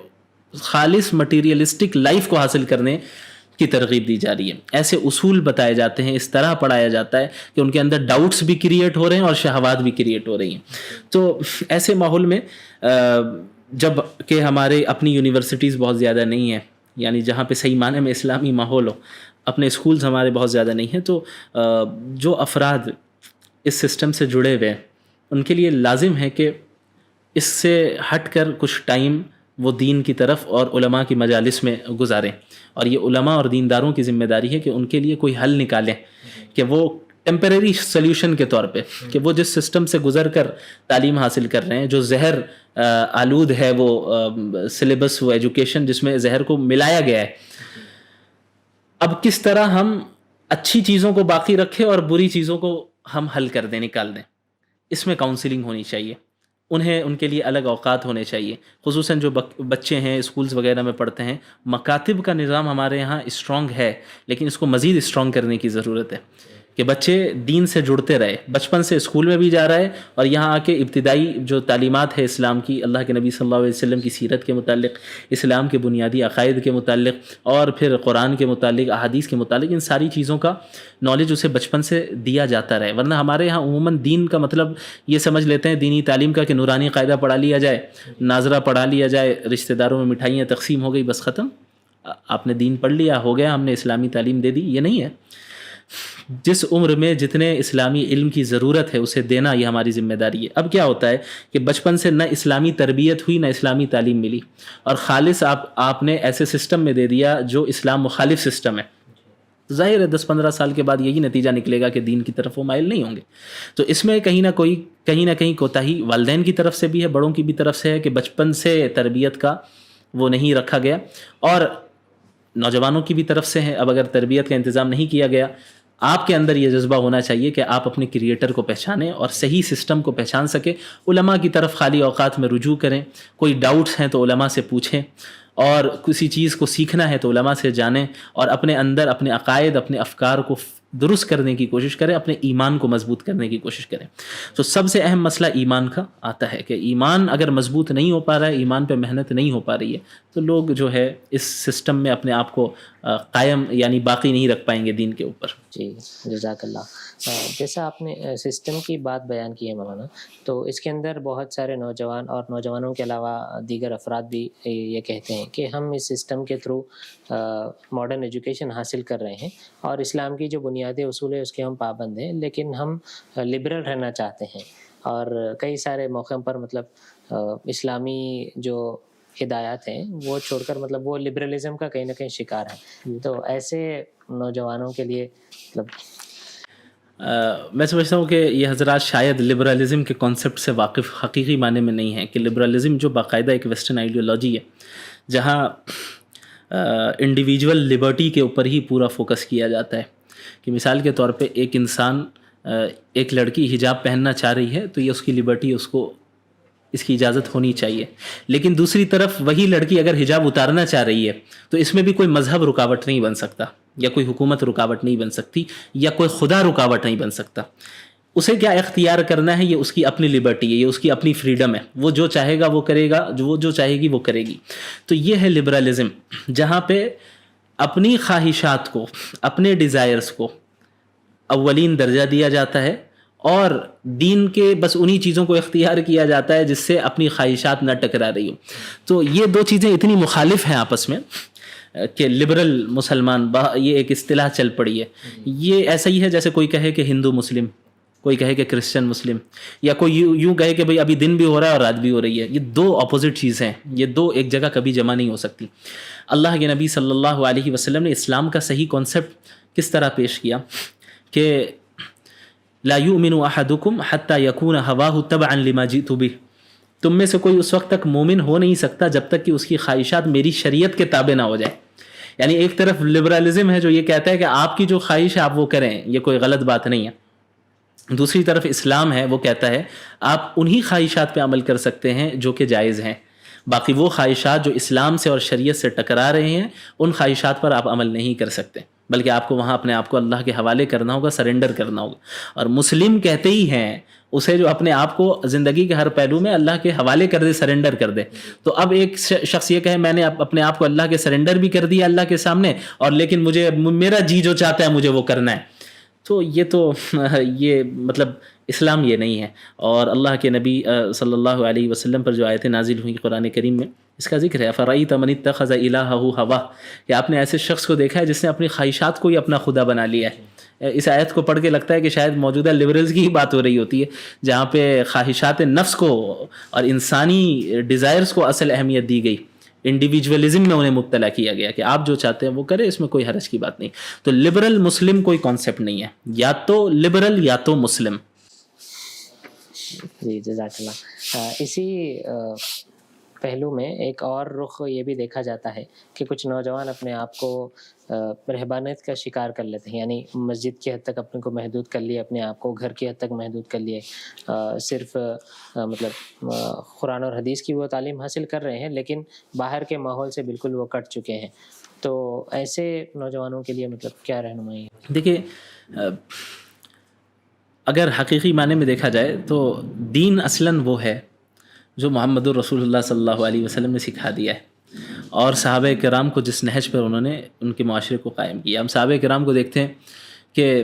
خالص مٹیریلسٹک لائف کو حاصل کرنے کی ترغیب دی جا رہی ہے۔ ایسے اصول بتائے جاتے ہیں، اس طرح پڑھایا جاتا ہے کہ ان کے اندر ڈاؤٹس بھی کریٹ ہو رہے ہیں اور شہوات بھی کریٹ ہو رہی ہیں۔ تو ایسے ماحول میں جب کہ ہمارے اپنی یونیورسٹیز بہت زیادہ نہیں ہیں، یعنی جہاں پہ صحیح معنی میں اسلامی ماحول ہو، اپنے اسکولز ہمارے بہت زیادہ نہیں ہیں، تو جو افراد اس سسٹم سے جڑے ہوئے ہیں ان کے لیے لازم ہے کہ اس سے ہٹ کر کچھ ٹائم وہ دین کی طرف اور علماء کی مجالس میں گزاریں، اور یہ علماء اور دینداروں کی ذمہ داری ہے کہ ان کے لیے کوئی حل نکالیں، کہ وہ ٹیمپریری سلیوشن کے طور پہ، کہ وہ جس سسٹم سے گزر کر تعلیم حاصل کر رہے ہیں، جو زہر آلود ہے وہ سلیبس، وہ ایجوکیشن جس میں زہر کو ملایا گیا ہے، اب کس طرح ہم اچھی چیزوں کو باقی رکھیں اور بری چیزوں کو ہم حل کر دیں، نکال دیں۔ اس میں کاؤنسلنگ ہونی چاہیے، انہیں ان کے لیے الگ اوقات ہونے چاہیے، خصوصاً جو بچے ہیں اسکولز وغیرہ میں پڑھتے ہیں۔ مکاتب کا نظام ہمارے یہاں اسٹرانگ ہے، لیکن اس کو مزید اسٹرانگ کرنے کی ضرورت ہے کہ بچے دین سے جڑتے رہے، بچپن سے اسکول میں بھی جا رہا ہے اور یہاں آ کے ابتدائی جو تعلیمات ہے اسلام کی، اللہ کے نبی صلی اللہ علیہ وسلم کی سیرت کے متعلق، اسلام کے بنیادی عقائد کے متعلق، اور پھر قرآن کے متعلق، احادیث کے متعلق، ان ساری چیزوں کا نالج اسے بچپن سے دیا جاتا رہے۔ ورنہ ہمارے یہاں عموماً دین کا مطلب یہ سمجھ لیتے ہیں دینی تعلیم کا کہ نورانی قاعدہ پڑھا لیا جائے، ناظرہ پڑھا لیا جائے، رشتہ داروں میں مٹھائیاں تقسیم ہو گئی، بس ختم، آپ نے دین پڑھ لیا، ہو گیا، ہم نے اسلامی تعلیم دے دی۔ یہ نہیں ہے، جس عمر میں جتنے اسلامی علم کی ضرورت ہے اسے دینا یہ ہماری ذمہ داری ہے۔ اب کیا ہوتا ہے کہ بچپن سے نہ اسلامی تربیت ہوئی نہ اسلامی تعلیم ملی، اور خالص آپ نے ایسے سسٹم میں دے دیا جو اسلام مخالف سسٹم ہے، ظاہر ہے 10-15 سال کے بعد یہی نتیجہ نکلے گا کہ دین کی طرف وہ مائل نہیں ہوں گے۔ تو اس میں کہیں نہ کہیں کوتاہی والدین کی طرف سے بھی ہے، بڑوں کی بھی طرف سے ہے کہ بچپن سے تربیت کا وہ نہیں رکھا گیا، اور نوجوانوں کی بھی طرف سے ہے۔ اب اگر تربیت کا انتظام نہیں کیا گیا، آپ کے اندر یہ جذبہ ہونا چاہیے کہ آپ اپنے کریٹر کو پہچانیں اور صحیح سسٹم کو پہچان سکیں، علماء کی طرف خالی اوقات میں رجوع کریں، کوئی ڈاؤٹس ہیں تو علماء سے پوچھیں، اور کسی چیز کو سیکھنا ہے تو علماء سے جانیں، اور اپنے اندر اپنے عقائد، اپنے افکار کو درست کرنے کی کوشش کریں، اپنے ایمان کو مضبوط کرنے کی کوشش کریں۔ تو سب سے اہم مسئلہ ایمان کا آتا ہے کہ ایمان اگر مضبوط نہیں ہو پا رہا ہے، ایمان پہ محنت نہیں ہو پا رہی ہے، تو لوگ جو ہے اس سسٹم میں اپنے آپ کو قائم یعنی باقی نہیں رکھ پائیں گے دین کے اوپر۔ جی جزاک اللہ۔ جیسا آپ نے سسٹم کی بات بیان کی ہے مولانا، تو اس کے اندر بہت سارے نوجوان اور نوجوانوں کے علاوہ دیگر افراد بھی یہ کہتے ہیں کہ ہم اس سسٹم کے تھرو ماڈرن ایجوکیشن حاصل کر رہے ہیں اور اسلام کی جو بنیادی اصول ہے اس کے ہم پابند ہیں، لیکن ہم لبرل رہنا چاہتے ہیں، اور کئی سارے موقعوں پر مطلب اسلامی جو ہدایات ہیں وہ چھوڑ کر مطلب وہ لبرلزم کا کہیں نہ کہیں شکار ہیں۔ تو ایسے نوجوانوں کے لیے مطلب میں سمجھتا ہوں کہ یہ حضرات شاید لبرلزم کے کانسیپٹ سے واقف حقیقی معنی میں نہیں ہیں، کہ لبرلزم جو باقاعدہ ایک ویسٹرن آئیڈیالوجی ہے جہاں انڈیویجول لبرٹی کے اوپر ہی پورا فوکس کیا جاتا ہے، کہ مثال کے طور پہ ایک انسان، ایک لڑکی حجاب پہننا چاہ رہی ہے تو یہ اس کی لبرٹی، اس کو اس کی اجازت ہونی چاہیے، لیکن دوسری طرف وہی لڑکی اگر حجاب اتارنا چاہ رہی ہے تو اس میں بھی کوئی مذہب رکاوٹ نہیں بن سکتا، یا کوئی حکومت رکاوٹ نہیں بن سکتی، یا کوئی خدا رکاوٹ نہیں بن سکتا۔ اسے کیا اختیار کرنا ہے یہ اس کی اپنی لبرٹی ہے، یہ اس کی اپنی فریڈم ہے، وہ جو چاہے گا وہ کرے گا، جو چاہے گی وہ کرے گی۔ تو یہ ہے لبرلزم، جہاں پہ اپنی خواہشات کو، اپنے ڈیزائرز کو اولین درجہ دیا جاتا ہے، اور دین کے بس انہی چیزوں کو اختیار کیا جاتا ہے جس سے اپنی خواہشات نہ ٹکرا رہی ہوں۔ تو یہ دو چیزیں اتنی مخالف ہیں آپس میں کہ لبرل مسلمان، یہ ایک اصطلاح چل پڑی ہے۔ یہ ایسا ہی ہے جیسے کوئی کہے کہ ہندو مسلم، کوئی کہے کہ کرسچن مسلم، یا کوئی یوں کہے کہ بھئی ابھی دن بھی ہو رہا ہے اور رات بھی ہو رہی ہے۔ یہ دو اپوزٹ چیزیں ہیں، یہ دو ایک جگہ کبھی جمع نہیں ہو سکتی۔ اللہ کے نبی صلی اللہ علیہ وسلم نے اسلام کا صحیح کانسیپٹ کس طرح پیش کیا کہ لا یؤمن احدکم حتی یکون ہواہ تبعا لما جئت بہ، تم میں سے کوئی اس وقت تک مومن ہو نہیں سکتا جب تک کہ اس کی خواہشات میری شریعت کے تابع نہ ہو جائے۔ یعنی ایک طرف لبرلزم ہے جو یہ کہتا ہے کہ آپ کی جو خواہش ہے آپ وہ کریں، یہ کوئی غلط بات نہیں ہے، دوسری طرف اسلام ہے وہ کہتا ہے آپ انہی خواہشات پہ عمل کر سکتے ہیں جو کہ جائز ہیں، باقی وہ خواہشات جو اسلام سے اور شریعت سے ٹکرا رہے ہیں ان خواہشات پر آپ عمل نہیں کر سکتے، بلکہ آپ کو وہاں اپنے آپ کو اللہ کے حوالے کرنا ہوگا، سرنڈر کرنا ہوگا۔ اور مسلم کہتے ہی ہیں اسے جو اپنے آپ کو زندگی کے ہر پہلو میں اللہ کے حوالے کر دے، سرنڈر کر دے۔ تو اب ایک شخص یہ کہے میں نے اپنے آپ کو اللہ کے سرنڈر بھی کر دیا اللہ کے سامنے، اور لیکن مجھے میرا جی جو چاہتا ہے مجھے وہ کرنا ہے، تو یہ مطلب اسلام یہ نہیں ہے۔ اور اللہ کے نبی صلی اللہ علیہ وسلم پر جو آیتیں نازل ہوئی قرآن کریم میں، اس کا ذکر ہے فَرَأَيْتَ مَنِ اتَّخَذَ إِلَٰهَهُ هَوَاهُ، کہ آپ نے ایسے شخص کو دیکھا ہے جس نے اپنی خواہشات کو ہی اپنا خدا بنا لیا ہے۔ اس آیت کو پڑھ کے لگتا ہے کہ شاید موجودہ لبرلز کی ہی بات ہو رہی ہوتی ہے، جہاں پہ خواہشات نفس کو اور انسانی ڈیزائرز کو اصل اہمیت دی گئی، انڈیویجولزم میں انہیں مبتلا کیا گیا کہ آپ جو چاہتے ہیں وہ کریں، اس میں کوئی حرج کی بات نہیں۔ تو لبرل مسلم کوئی کانسیپٹ نہیں ہے، یا تو لبرل یا تو مسلم۔ جی جزاک اللہ۔ اسی پہلو میں ایک اور رخ یہ بھی دیکھا جاتا ہے کہ کچھ نوجوان اپنے آپ کو رہبانیت کا شکار کر لیتے ہیں، یعنی مسجد کی حد تک اپنے کو محدود کر لیے، اپنے آپ کو گھر کی حد تک محدود کر لیے، صرف مطلب قرآن اور حدیث کی وہ تعلیم حاصل کر رہے ہیں لیکن باہر کے ماحول سے بالکل وہ کٹ چکے ہیں. تو ایسے نوجوانوں کے لیے مطلب کیا رہنمائی ہے؟ دیکھیے، اگر حقیقی معنی میں دیکھا جائے تو دین اصلاً وہ ہے جو محمد الرسول اللہ صلی اللہ علیہ وسلم نے سکھا دیا ہے، اور صحابہ کرام کو جس نہج پر انہوں نے ان کے معاشرے کو قائم کیا. ہم صحابہ کرام کو دیکھتے ہیں کہ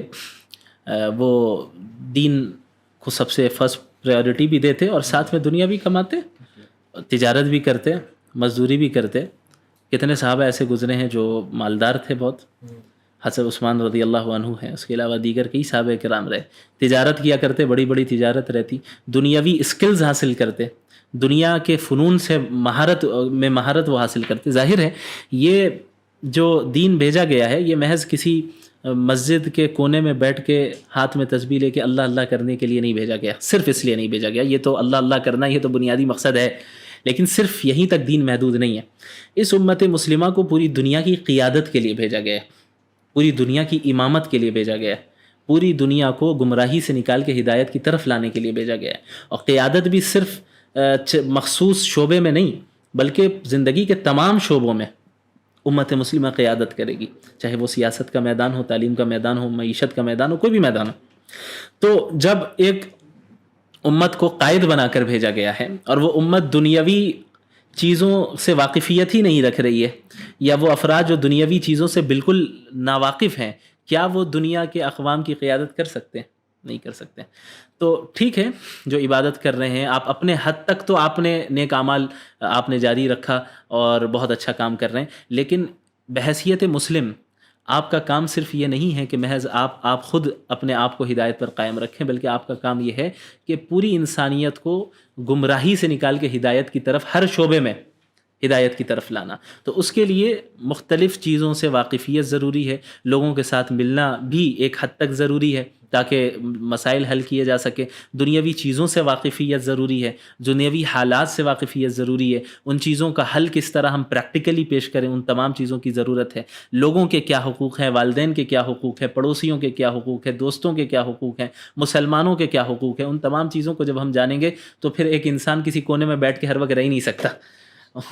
وہ دین کو سب سے فرسٹ پریورٹی بھی دیتے اور ساتھ میں دنیا بھی کماتے، تجارت بھی کرتے، مزدوری بھی کرتے. کتنے صحابہ ایسے گزرے ہیں جو مالدار تھے بہت، حضرت عثمان رضی اللہ عنہ ہیں، اس کے علاوہ دیگر کئی صحابہ کرام رہے، تجارت کیا کرتے، بڑی بڑی تجارت رہتی، دنیاوی اسکلز حاصل کرتے، دنیا کے فنون سے مہارت وہ حاصل کرتے. ظاہر ہے یہ جو دین بھیجا گیا ہے یہ محض کسی مسجد کے کونے میں بیٹھ کے ہاتھ میں تسبیح لے کے اللہ اللہ کرنے کے لیے نہیں بھیجا گیا، صرف اس لیے نہیں بھیجا گیا. یہ تو اللہ اللہ کرنا یہ تو بنیادی مقصد ہے، لیکن صرف یہیں تک دین محدود نہیں ہے. اس امت مسلمہ کو پوری دنیا کی قیادت کے لیے بھیجا گیا ہے، پوری دنیا کی امامت کے لیے بھیجا گیا ہے، پوری دنیا کو گمراہی سے نکال کے ہدایت کی طرف لانے کے لیے بھیجا گیا ہے. اور قیادت بھی صرف مخصوص شعبے میں نہیں بلکہ زندگی کے تمام شعبوں میں امت مسلمہ قیادت کرے گی، چاہے وہ سیاست کا میدان ہو، تعلیم کا میدان ہو، معیشت کا میدان ہو، کوئی بھی میدان ہو. تو جب ایک امت کو قائد بنا کر بھیجا گیا ہے اور وہ امت دنیاوی چیزوں سے واقفیت ہی نہیں رکھ رہی ہے، یا وہ افراد جو دنیاوی چیزوں سے بالکل ناواقف ہیں، کیا وہ دنیا کے اقوام کی قیادت کر سکتے ہیں؟ نہیں کر سکتے. تو ٹھیک ہے جو عبادت کر رہے ہیں آپ اپنے حد تک تو آپ نے نیک اعمال آپ نے جاری رکھا اور بہت اچھا کام کر رہے ہیں، لیکن بحیثیت مسلم آپ کا کام صرف یہ نہیں ہے کہ محض آپ خود اپنے آپ کو ہدایت پر قائم رکھیں، بلکہ آپ کا کام یہ ہے کہ پوری انسانیت کو گمراہی سے نکال کے ہدایت کی طرف، ہر شعبے میں ہدایت کی طرف لانا. تو اس کے لیے مختلف چیزوں سے واقفیت ضروری ہے، لوگوں کے ساتھ ملنا بھی ایک حد تک ضروری ہے تاکہ مسائل حل کیے جا سکے، دنیاوی چیزوں سے واقفیت ضروری ہے، دنیاوی حالات سے واقفیت ضروری ہے، ان چیزوں کا حل کس طرح ہم پریکٹیکلی پیش کریں ان تمام چیزوں کی ضرورت ہے. لوگوں کے کیا حقوق ہیں، والدین کے کیا حقوق ہیں، پڑوسیوں کے کیا حقوق ہیں، دوستوں کے کیا حقوق ہیں، مسلمانوں کے کیا حقوق ہیں، ان تمام چیزوں کو جب ہم جانیں گے تو پھر ایک انسان کسی کونے میں بیٹھ کے ہر وقت رہ ہی نہیں سکتا،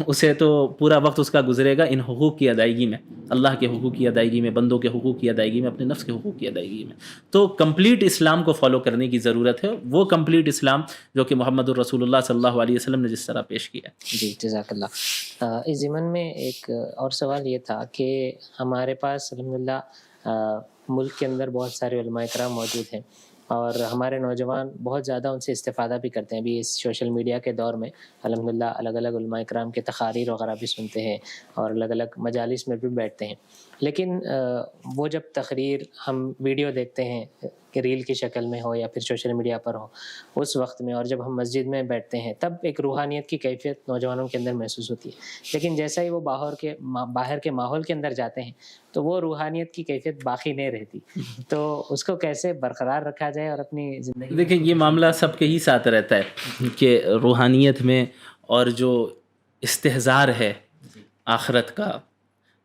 اسے تو پورا وقت اس کا گزرے گا ان حقوق کی ادائیگی میں، اللہ کے حقوق کی ادائیگی میں، بندوں کے حقوق کی ادائیگی میں، اپنے نفس کے حقوق کی ادائیگی میں. تو کمپلیٹ اسلام کو فالو کرنے کی ضرورت ہے، وہ کمپلیٹ اسلام جو کہ محمد الرسول اللہ صلی اللہ علیہ وسلم نے جس طرح پیش کیا. جی جزاک اللہ. اس ضمن میں ایک اور سوال یہ تھا کہ ہمارے پاس الحمدللہ ملک کے اندر بہت سارے علماء کرام موجود ہیں اور ہمارے نوجوان بہت زیادہ ان سے استفادہ بھی کرتے ہیں. ابھی اس سوشل میڈیا کے دور میں الحمدللہ الگ الگ علماء کرام کے تقاریر وغیرہ بھی سنتے ہیں اور الگ الگ مجالس میں بھی بیٹھتے ہیں، لیکن وہ جب تقریر ہم ویڈیو دیکھتے ہیں کہ ریل کی شکل میں ہو یا پھر سوشل میڈیا پر ہو اس وقت میں، اور جب ہم مسجد میں بیٹھتے ہیں تب ایک روحانیت کی کیفیت نوجوانوں کے اندر محسوس ہوتی ہے، لیکن جیسا ہی وہ باہر کے ماحول کے اندر جاتے ہیں تو وہ روحانیت کی کیفیت باقی نہیں رہتی. تو اس کو کیسے برقرار رکھا جائے اور اپنی زندگی؟ دیکھیں یہ معاملہ سب کے ہی ساتھ رہتا ہے کہ روحانیت میں اور جو استحضار ہے آخرت کا،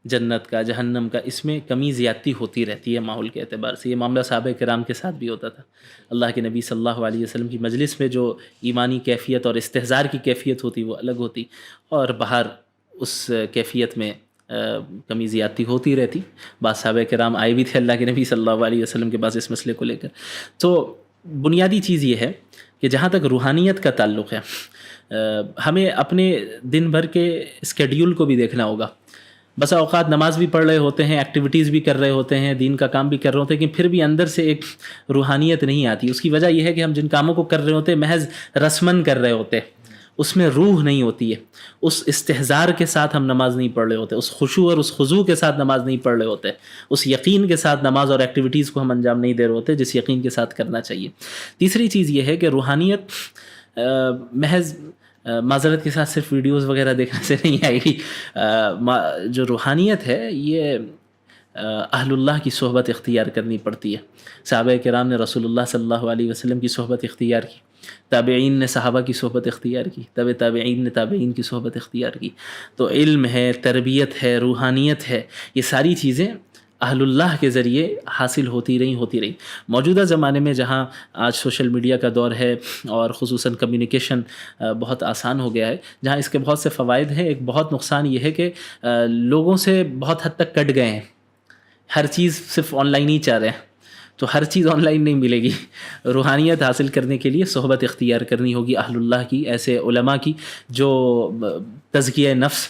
جنت کا، جہنم کا، اس میں کمی زیادتی ہوتی رہتی ہے ماحول کے اعتبار سے. یہ معاملہ صحابہ کرام کے ساتھ بھی ہوتا تھا. اللہ کے نبی صلی اللہ علیہ وسلم کی مجلس میں جو ایمانی کیفیت اور استحضار کی کیفیت ہوتی وہ الگ ہوتی، اور باہر اس کیفیت میں کمی زیادتی ہوتی رہتی. بعض صحابہ کرام آئے بھی تھے اللہ کے نبی صلی اللہ علیہ وسلم کے پاس اس مسئلے کو لے کر. تو بنیادی چیز یہ ہے کہ جہاں تک روحانیت کا تعلق ہے ہمیں اپنے دن بھر کے اسکیڈیول کو بھی دیکھنا ہوگا. بس اوقات نماز بھی پڑھ رہے ہوتے ہیں، ایکٹیویٹیز بھی کر رہے ہوتے ہیں، دین کا کام بھی کر رہے ہوتے ہیں، لیکن پھر بھی اندر سے ایک روحانیت نہیں آتی. اس کی وجہ یہ ہے کہ ہم جن کاموں کو کر رہے ہوتے ہیں محض رسمن کر رہے ہوتے ہیں، اس میں روح نہیں ہوتی ہے. اس استحضار کے ساتھ ہم نماز نہیں پڑھ رہے ہوتے، اس خشوع اور اس خضوع کے ساتھ نماز نہیں پڑھ رہے ہوتے، اس یقین کے ساتھ نماز اور ایکٹیویٹیز کو ہم انجام نہیں دے رہے ہوتے جس یقین کے ساتھ کرنا چاہیے. تیسری چیز یہ ہے کہ روحانیت محض معذرت کے ساتھ صرف ویڈیوز وغیرہ دیکھنے سے نہیں آئے گی. جو روحانیت ہے یہ اہل اللہ کی صحبت اختیار کرنی پڑتی ہے. صحابہ کرام نے رسول اللہ صلی اللہ علیہ وسلم کی صحبت اختیار کی، تابعین نے صحابہ کی صحبت اختیار کی، تابعین نے تابعین کی صحبت اختیار کی. تو علم ہے، تربیت ہے، روحانیت ہے، یہ ساری چیزیں اہل اللہ کے ذریعے حاصل ہوتی رہیں. موجودہ زمانے میں جہاں آج سوشل میڈیا کا دور ہے اور خصوصاً کمیونیکیشن بہت آسان ہو گیا ہے، جہاں اس کے بہت سے فوائد ہیں، ایک بہت نقصان یہ ہے کہ لوگوں سے بہت حد تک کٹ گئے ہیں. ہر چیز صرف آن لائن ہی چاہ رہے ہیں، تو ہر چیز آن لائن نہیں ملے گی. روحانیت حاصل کرنے کے لیے صحبت اختیار کرنی ہوگی اہل اللہ کی، ایسے علماء کی جو تزکیہ نفس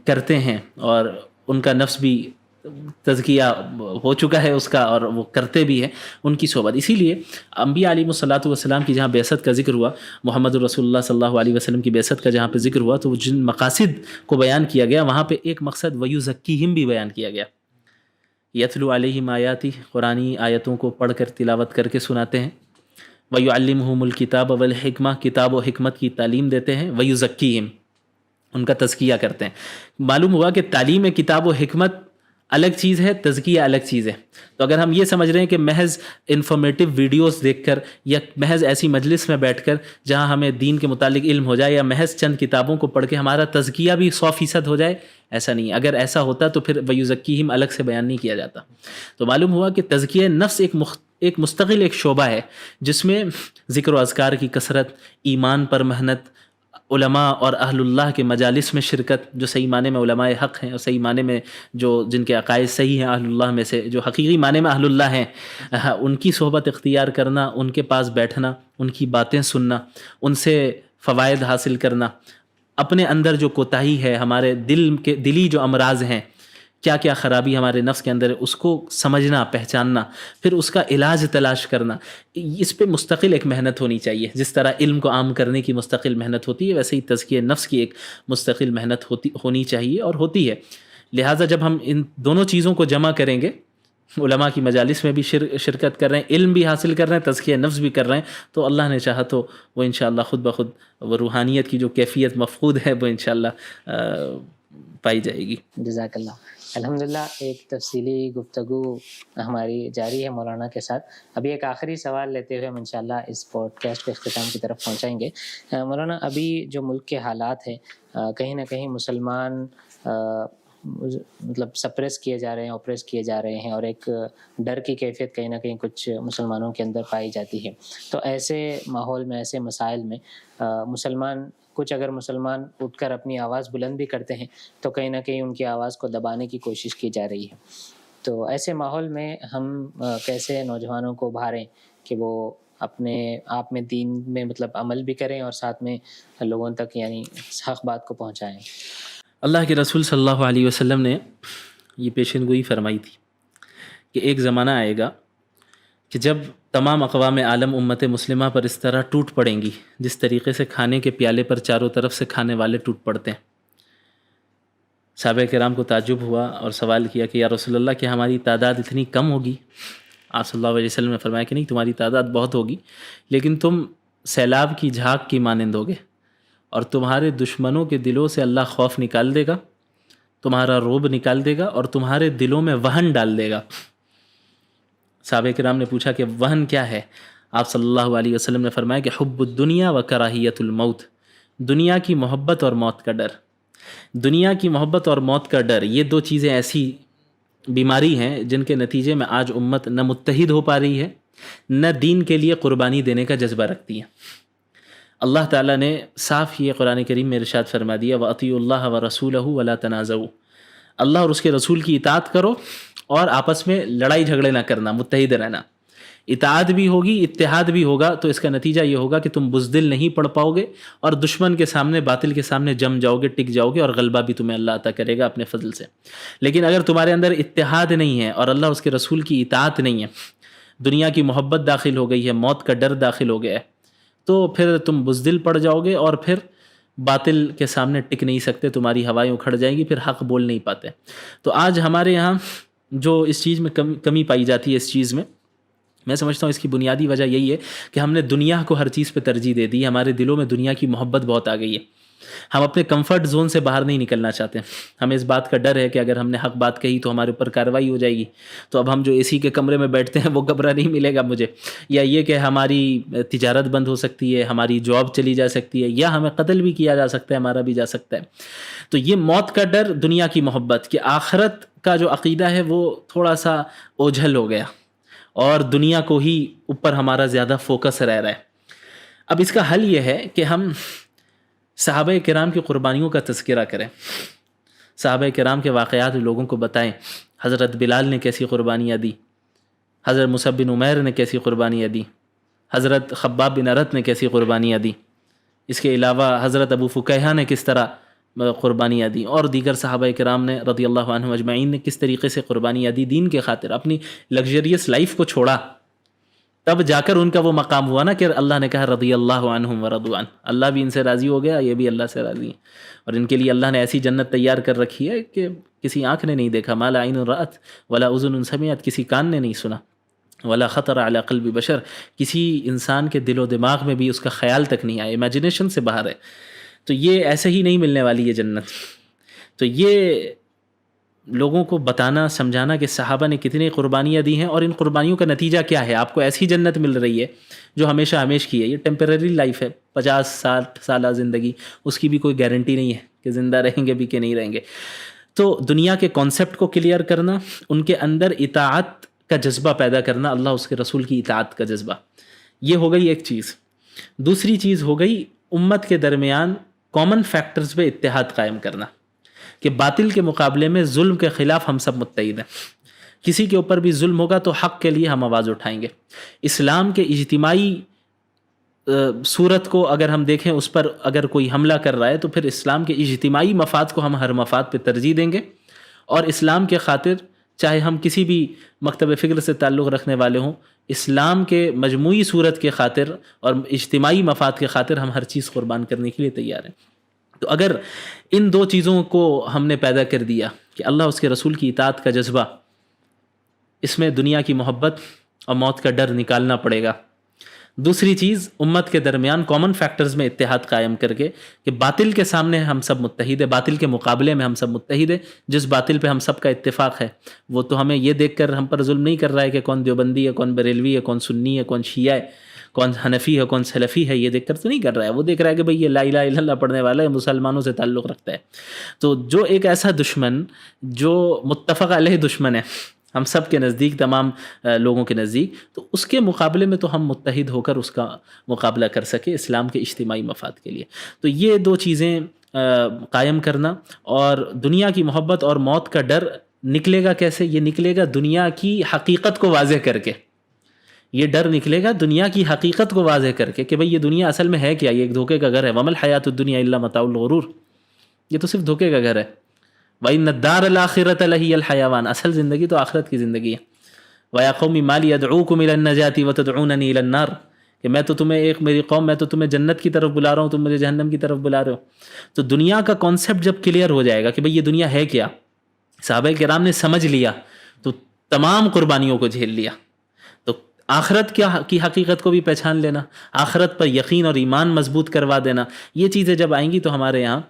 کرتے ہیں اور ان کا نفس بھی تزکیہ ہو چکا ہے اس کا اور وہ کرتے بھی ہیں، ان کی صحبت. اسی لیے انبیاء علیہ الصلاۃ والسلام کی جہاں بعثت کا ذکر ہوا، محمد رسول اللہ صلی اللہ علیہ وسلم کی بعثت کا جہاں پہ ذکر ہوا، تو جن مقاصد کو بیان کیا گیا وہاں پہ ایک مقصد وَيُزَكِّيهِمْ بھی بیان کیا گیا. یتلو علیہم آیاتی، قرآنی آیتوں کو پڑھ کر تلاوت کر کے سناتے ہیں. وَيُعَلِّمُهُمُ الْكِتَابَ وَالْحِكْمَةَ، کتاب و حکمت کی تعلیم دیتے ہیں. وَيُزَكِّيهِمْ، ان کا تزکیہ کرتے ہیں. معلوم ہوا کہ تعلیم کتاب و حکمت الگ چیز ہے، تزکیہ الگ چیز ہے. تو اگر ہم یہ سمجھ رہے ہیں کہ محض انفارمیٹیو ویڈیوز دیکھ کر یا محض ایسی مجلس میں بیٹھ کر جہاں ہمیں دین کے متعلق علم ہو جائے یا محض چند کتابوں کو پڑھ کے ہمارا تزکیہ بھی 100% ہو جائے، ایسا نہیں ہے. اگر ایسا ہوتا تو پھر وَيُزَكِّيهِمْ الگ سے بیان نہیں کیا جاتا. تو معلوم ہوا کہ تزکیہ نفس ایک مستقل ایک شعبہ ہے جس میں ذکر و اذکار کی کثرت، ایمان پر محنت، علماء اور اہل اللہ کے مجالس میں شرکت، جو صحیح معنی میں علماء حق ہیں اور صحیح معنی میں جن کے عقائد صحیح ہیں اہل اللہ میں سے، جو حقیقی معنی میں اہل اللہ ہیں، ان کی صحبت اختیار کرنا، ان کے پاس بیٹھنا، ان کی باتیں سننا، ان سے فوائد حاصل کرنا، اپنے اندر جو کوتاہی ہے، ہمارے دلی جو امراض ہیں، کیا کیا خرابی ہمارے نفس کے اندر ہے، اس کو سمجھنا، پہچاننا، پھر اس کا علاج تلاش کرنا. اس پہ مستقل ایک محنت ہونی چاہیے. جس طرح علم کو عام کرنے کی مستقل محنت ہوتی ہے، ویسے ہی تزکیہ نفس کی ایک مستقل محنت ہونی چاہیے اور ہوتی ہے. لہٰذا جب ہم ان دونوں چیزوں کو جمع کریں گے، علماء کی مجالس میں بھی شرکت کر رہے ہیں، علم بھی حاصل کر رہے ہیں، تزکیہ نفس بھی کر رہے ہیں، تو اللہ نے چاہا تو وہ انشاءاللہ خود بخود وہ روحانیت کی جو کیفیت مفقود ہے وہ انشاءاللہ پائی جائے گی. جزاک اللہ. الحمدللہ ایک تفصیلی گفتگو ہماری جاری ہے مولانا کے ساتھ. ابھی ایک آخری سوال لیتے ہوئے ہم انشاءاللہ اس پوڈ کاسٹ کے اختتام کی طرف پہنچائیں گے. مولانا، ابھی جو ملک کے حالات ہیں، کہیں نہ کہیں مسلمان مطلب سپریس کیے جا رہے ہیں، اوپریس کیے جا رہے ہیں، اور ایک ڈر کی کیفیت کہیں نہ کہیں کچھ مسلمانوں کے اندر پائی جاتی ہے. تو ایسے ماحول میں، ایسے مسائل میں اگر مسلمان اٹھ کر اپنی آواز بلند بھی کرتے ہیں تو کہیں نہ کہیں ان کی آواز کو دبانے کی کوشش کی جا رہی ہے. تو ایسے ماحول میں ہم کیسے نوجوانوں کو ابھاریں کہ وہ اپنے آپ میں دین میں مطلب عمل بھی کریں اور ساتھ میں لوگوں تک یعنی حق بات کو پہنچائیں؟ اللہ کے رسول صلی اللہ علیہ وسلم نے یہ پیشن گوئی فرمائی تھی کہ ایک زمانہ آئے گا کہ جب تمام اقوام عالم امت مسلمہ پر اس طرح ٹوٹ پڑیں گی جس طریقے سے کھانے کے پیالے پر چاروں طرف سے کھانے والے ٹوٹ پڑتے ہیں. صحابہ کرام کو تعجب ہوا اور سوال کیا کہ یا رسول اللہ، کہ ہماری تعداد اتنی کم ہوگی؟ آپ صلی اللہ علیہ وسلم نے فرمایا کہ نہیں، تمہاری تعداد بہت ہوگی، لیکن تم سیلاب کی جھاگ کی مانند ہوگے، اور تمہارے دشمنوں کے دلوں سے اللہ خوف نکال دے گا، تمہارا رعب نکال دے گا، اور تمہارے دلوں میں وہن ڈال دے گا. صحابہ کرام نے پوچھا کہ وہن کیا ہے؟ آپ صلی اللہ علیہ وسلم نے فرمایا کہ حب الدنیا و کراہیت الموت، دنیا کی محبت اور موت کا ڈر. دنیا کی محبت اور موت کا ڈر، یہ دو چیزیں ایسی بیماری ہیں جن کے نتیجے میں آج امت نہ متحد ہو پا رہی ہے، نہ دین کے لیے قربانی دینے کا جذبہ رکھتی ہیں. اللہ تعالیٰ نے صاف یہ قرآن کریم میں ارشاد فرما دیا وَأَطِيعُوا اللَّهَ وَرَسُولَهُ وَلَا تَنَازَعُوا، اللہ اور اس کے رسول کی اطاعت کرو اور آپس میں لڑائی جھگڑے نہ کرنا، متحد رہنا. اطاعت بھی ہوگی، اتحاد بھی ہوگا، تو اس کا نتیجہ یہ ہوگا کہ تم بزدل نہیں پڑ پاؤ گے اور دشمن کے سامنے، باطل کے سامنے جم جاؤ گے، ٹک جاؤ گے، اور غلبہ بھی تمہیں اللہ عطا کرے گا اپنے فضل سے. لیکن اگر تمہارے اندر اتحاد نہیں ہے اور اللہ اور اس کے رسول کی اطاعت نہیں ہے، دنیا کی محبت داخل ہو گئی ہے، موت کا ڈر داخل ہو گیا ہے، تو پھر تم بزدل پڑ جاؤ گے اور پھر باطل کے سامنے ٹک نہیں سکتے، تمہاری ہوائیں اکھڑ جائیں گی، پھر حق بول نہیں پاتے. تو آج ہمارے یہاں جو اس چیز میں کمی پائی جاتی ہے، اس چیز میں سمجھتا ہوں اس کی بنیادی وجہ یہی ہے کہ ہم نے دنیا کو ہر چیز پہ ترجیح دے دی. ہمارے دلوں میں دنیا کی محبت بہت آ گئی ہے. ہم اپنے کمفرٹ زون سے باہر نہیں نکلنا چاہتے. ہمیں اس بات کا ڈر ہے کہ اگر ہم نے حق بات کہی تو ہمارے اوپر کارروائی ہو جائے گی, تو اب ہم جو اے سی کے کمرے میں بیٹھتے ہیں وہ کمرہ نہیں ملے گا مجھے, یا یہ کہ ہماری تجارت بند ہو سکتی ہے, ہماری جاب چلی جا سکتی ہے, یا ہمیں قتل بھی کیا جا سکتا ہے, مارا بھی جا سکتا ہے. تو یہ موت کا ڈر, دنیا کی محبت, کہ آخرت کا جو عقیدہ ہے وہ تھوڑا سا اوجھل ہو گیا اور دنیا کو ہی اوپر ہمارا زیادہ فوکس رہ رہا ہے. اب اس کا حل یہ ہے کہ ہم صحابہ کرام کی قربانیوں کا تذکرہ کریں, صحابہ کرام کے واقعات لوگوں کو بتائیں. حضرت بلال نے کیسی قربانیاں دی, حضرت مصعب بن عمیر نے کیسی قربانیاں دی, حضرت خباب بن ارت نے کیسی قربانیاں دی, اس کے علاوہ حضرت ابو فکیہہ نے کس طرح قربانیاں دی, اور دیگر صحابہ کرام نے رضی اللہ عنہم اجمعین نے کس طریقے سے قربانیاں دی دین کے خاطر. اپنی لگژریس لائف کو چھوڑا, تب جا کر ان کا وہ مقام ہوا نا کہ اللہ نے کہا رضی اللہ عنہم ورضوا عنہ, اللہ بھی ان سے راضی ہو گیا, یہ بھی اللہ سے راضی ہیں, اور ان کے لیے اللہ نے ایسی جنت تیار کر رکھی ہے کہ کسی آنکھ نے نہیں دیکھا, ما لا عین رأت ولا اذن سمعت, کسی کان نے نہیں سنا, ولا خطر علی قلب بشر, کسی انسان کے دل و دماغ میں بھی اس کا خیال تک نہیں آیا, امیجنیشن سے باہر ہے. تو یہ ایسے ہی نہیں ملنے والی یہ جنت. تو یہ لوگوں کو بتانا سمجھانا کہ صحابہ نے کتنی قربانیاں دی ہیں اور ان قربانیوں کا نتیجہ کیا ہے. آپ کو ایسی جنت مل رہی ہے جو ہمیشہ ہمیش کی ہے. یہ ٹیمپرری لائف ہے, 50-60 سالہ زندگی, اس کی بھی کوئی گارنٹی نہیں ہے کہ زندہ رہیں گے بھی کہ نہیں رہیں گے. تو دنیا کے کانسیپٹ کو کلیئر کرنا, ان کے اندر اطاعت کا جذبہ پیدا کرنا, اللہ اس کے رسول کی اطاعت کا جذبہ, یہ ہو گئی ایک چیز. دوسری چیز ہو گئی امت کے درمیان کامن فیکٹرز پہ اتحاد قائم کرنا, کہ باطل کے مقابلے میں ظلم کے خلاف ہم سب متحد ہیں. کسی کے اوپر بھی ظلم ہوگا تو حق کے لیے ہم آواز اٹھائیں گے. اسلام کے اجتماعی صورت کو اگر ہم دیکھیں, اس پر اگر کوئی حملہ کر رہا ہے تو پھر اسلام کے اجتماعی مفاد کو ہم ہر مفاد پہ ترجیح دیں گے, اور اسلام کے خاطر چاہے ہم کسی بھی مکتب فکر سے تعلق رکھنے والے ہوں, اسلام کے مجموعی صورت کے خاطر اور اجتماعی مفاد کے خاطر ہم ہر چیز قربان کرنے کے لیے تیار ہیں. تو اگر ان دو چیزوں کو ہم نے پیدا کر دیا کہ اللہ اس کے رسول کی اطاعت کا جذبہ, اس میں دنیا کی محبت اور موت کا ڈر نکالنا پڑے گا. دوسری چیز امت کے درمیان کامن فیکٹرز میں اتحاد قائم کر کے کہ باطل کے سامنے ہم سب متحد ہیں, باطل کے مقابلے میں ہم سب متحد ہیں. جس باطل پہ ہم سب کا اتفاق ہے وہ تو ہمیں یہ دیکھ کر ہم پر ظلم نہیں کر رہا ہے کہ کون دیوبندی ہے, کون بریلوی ہے, کون سنی ہے, کون شیعہ ہے, کون حنفی ہے, کون سلفی ہے, یہ دیکھ کر تو نہیں کر رہا ہے. وہ دیکھ رہا ہے کہ بھئی یہ لا الہ الا اللہ پڑھنے والا ہے, مسلمانوں سے تعلق رکھتا ہے. تو جو ایک ایسا دشمن جو متفق علیہ دشمن ہے ہم سب کے نزدیک, تمام لوگوں کے نزدیک, تو اس کے مقابلے میں تو ہم متحد ہو کر اس کا مقابلہ کر سکے اسلام کے اجتماعی مفاد کے لیے. تو یہ دو چیزیں قائم کرنا, اور دنیا کی محبت اور موت کا ڈر نکلے گا کیسے؟ یہ نکلے گا دنیا کی حقیقت کو واضح کر کے. یہ ڈر نکلے گا دنیا کی حقیقت کو واضح کر کے کہ بھئی یہ دنیا اصل میں ہے کیا, یہ ایک دھوکے کا گھر ہے. وَمَا الْحَيَاةُ الدُّنْيَا إِلَّا مَتَاعُ الْغُرُورِ, یہ تو صرف دھوکے کا گھر ہے. وَإِنَّ الدَّارَ الْآخِرَةَ لَهِيَ الْحَيَوَانُ, اصل زندگی تو آخرت کی زندگی ہے. وَيَا قَوْمِ مَا لِي أَدْعُوكُمْ إِلَى النَّجَاةِ وَتَدْعُونَنِي إِلَى النَّارِ, کہ میں تو تمہیں میری قوم, میں تو تمہیں جنت کی طرف بلا رہا ہوں, تم مجھے جہنم کی طرف بلا رہے ہو. تو دنیا کا کانسیپٹ جب کلیئر ہو جائے گا کہ بھئی یہ دنیا ہے کیا, صحابہ کرام نے سمجھ لیا تو تمام قربانیوں کو جھیل لیا. تو آخرت کی حقیقت کو بھی پہچان لینا, آخرت پر یقین اور ایمان مضبوط کروا دینا, یہ چیزیں جب آئیں گی تو ہمارے یہاں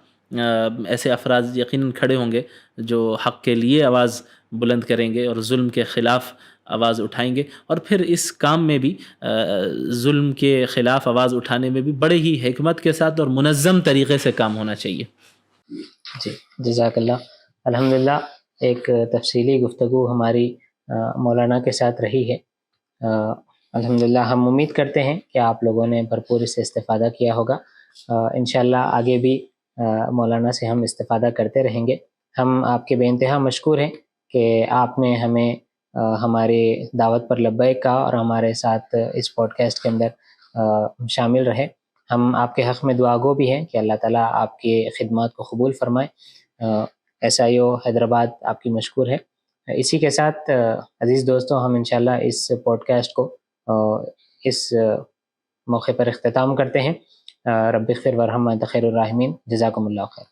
ایسے افراد یقیناً کھڑے ہوں گے جو حق کے لیے آواز بلند کریں گے اور ظلم کے خلاف آواز اٹھائیں گے. اور پھر اس کام میں بھی ظلم کے خلاف آواز اٹھانے میں بھی بڑے ہی حکمت کے ساتھ اور منظم طریقے سے کام ہونا چاہیے. جی جزاک اللہ. الحمدللہ ایک تفصیلی گفتگو ہماری مولانا کے ساتھ رہی ہے. الحمدللہ ہم امید کرتے ہیں کہ آپ لوگوں نے بھرپور اس سے استفادہ کیا ہوگا. انشاءاللہ آگے بھی مولانا سے ہم استفادہ کرتے رہیں گے. ہم آپ کے بے انتہا مشکور ہیں کہ آپ نے ہمیں ہماری دعوت پر لبیک کہا اور ہمارے ساتھ اس پوڈ کاسٹ کے اندر شامل رہے. ہم آپ کے حق میں دعا گو بھی ہیں کہ اللہ تعالیٰ آپ کی خدمات کو قبول فرمائے. SIO حیدرآباد آپ کی مشکور ہے. اسی کے ساتھ عزیز دوستوں, ہم انشاءاللہ اس پوڈ کاسٹ کو اس موقع پر اختتام کرتے ہیں. رب اغفر وارحم وانت خیر الراحمین. جزاکم اللہ خیر.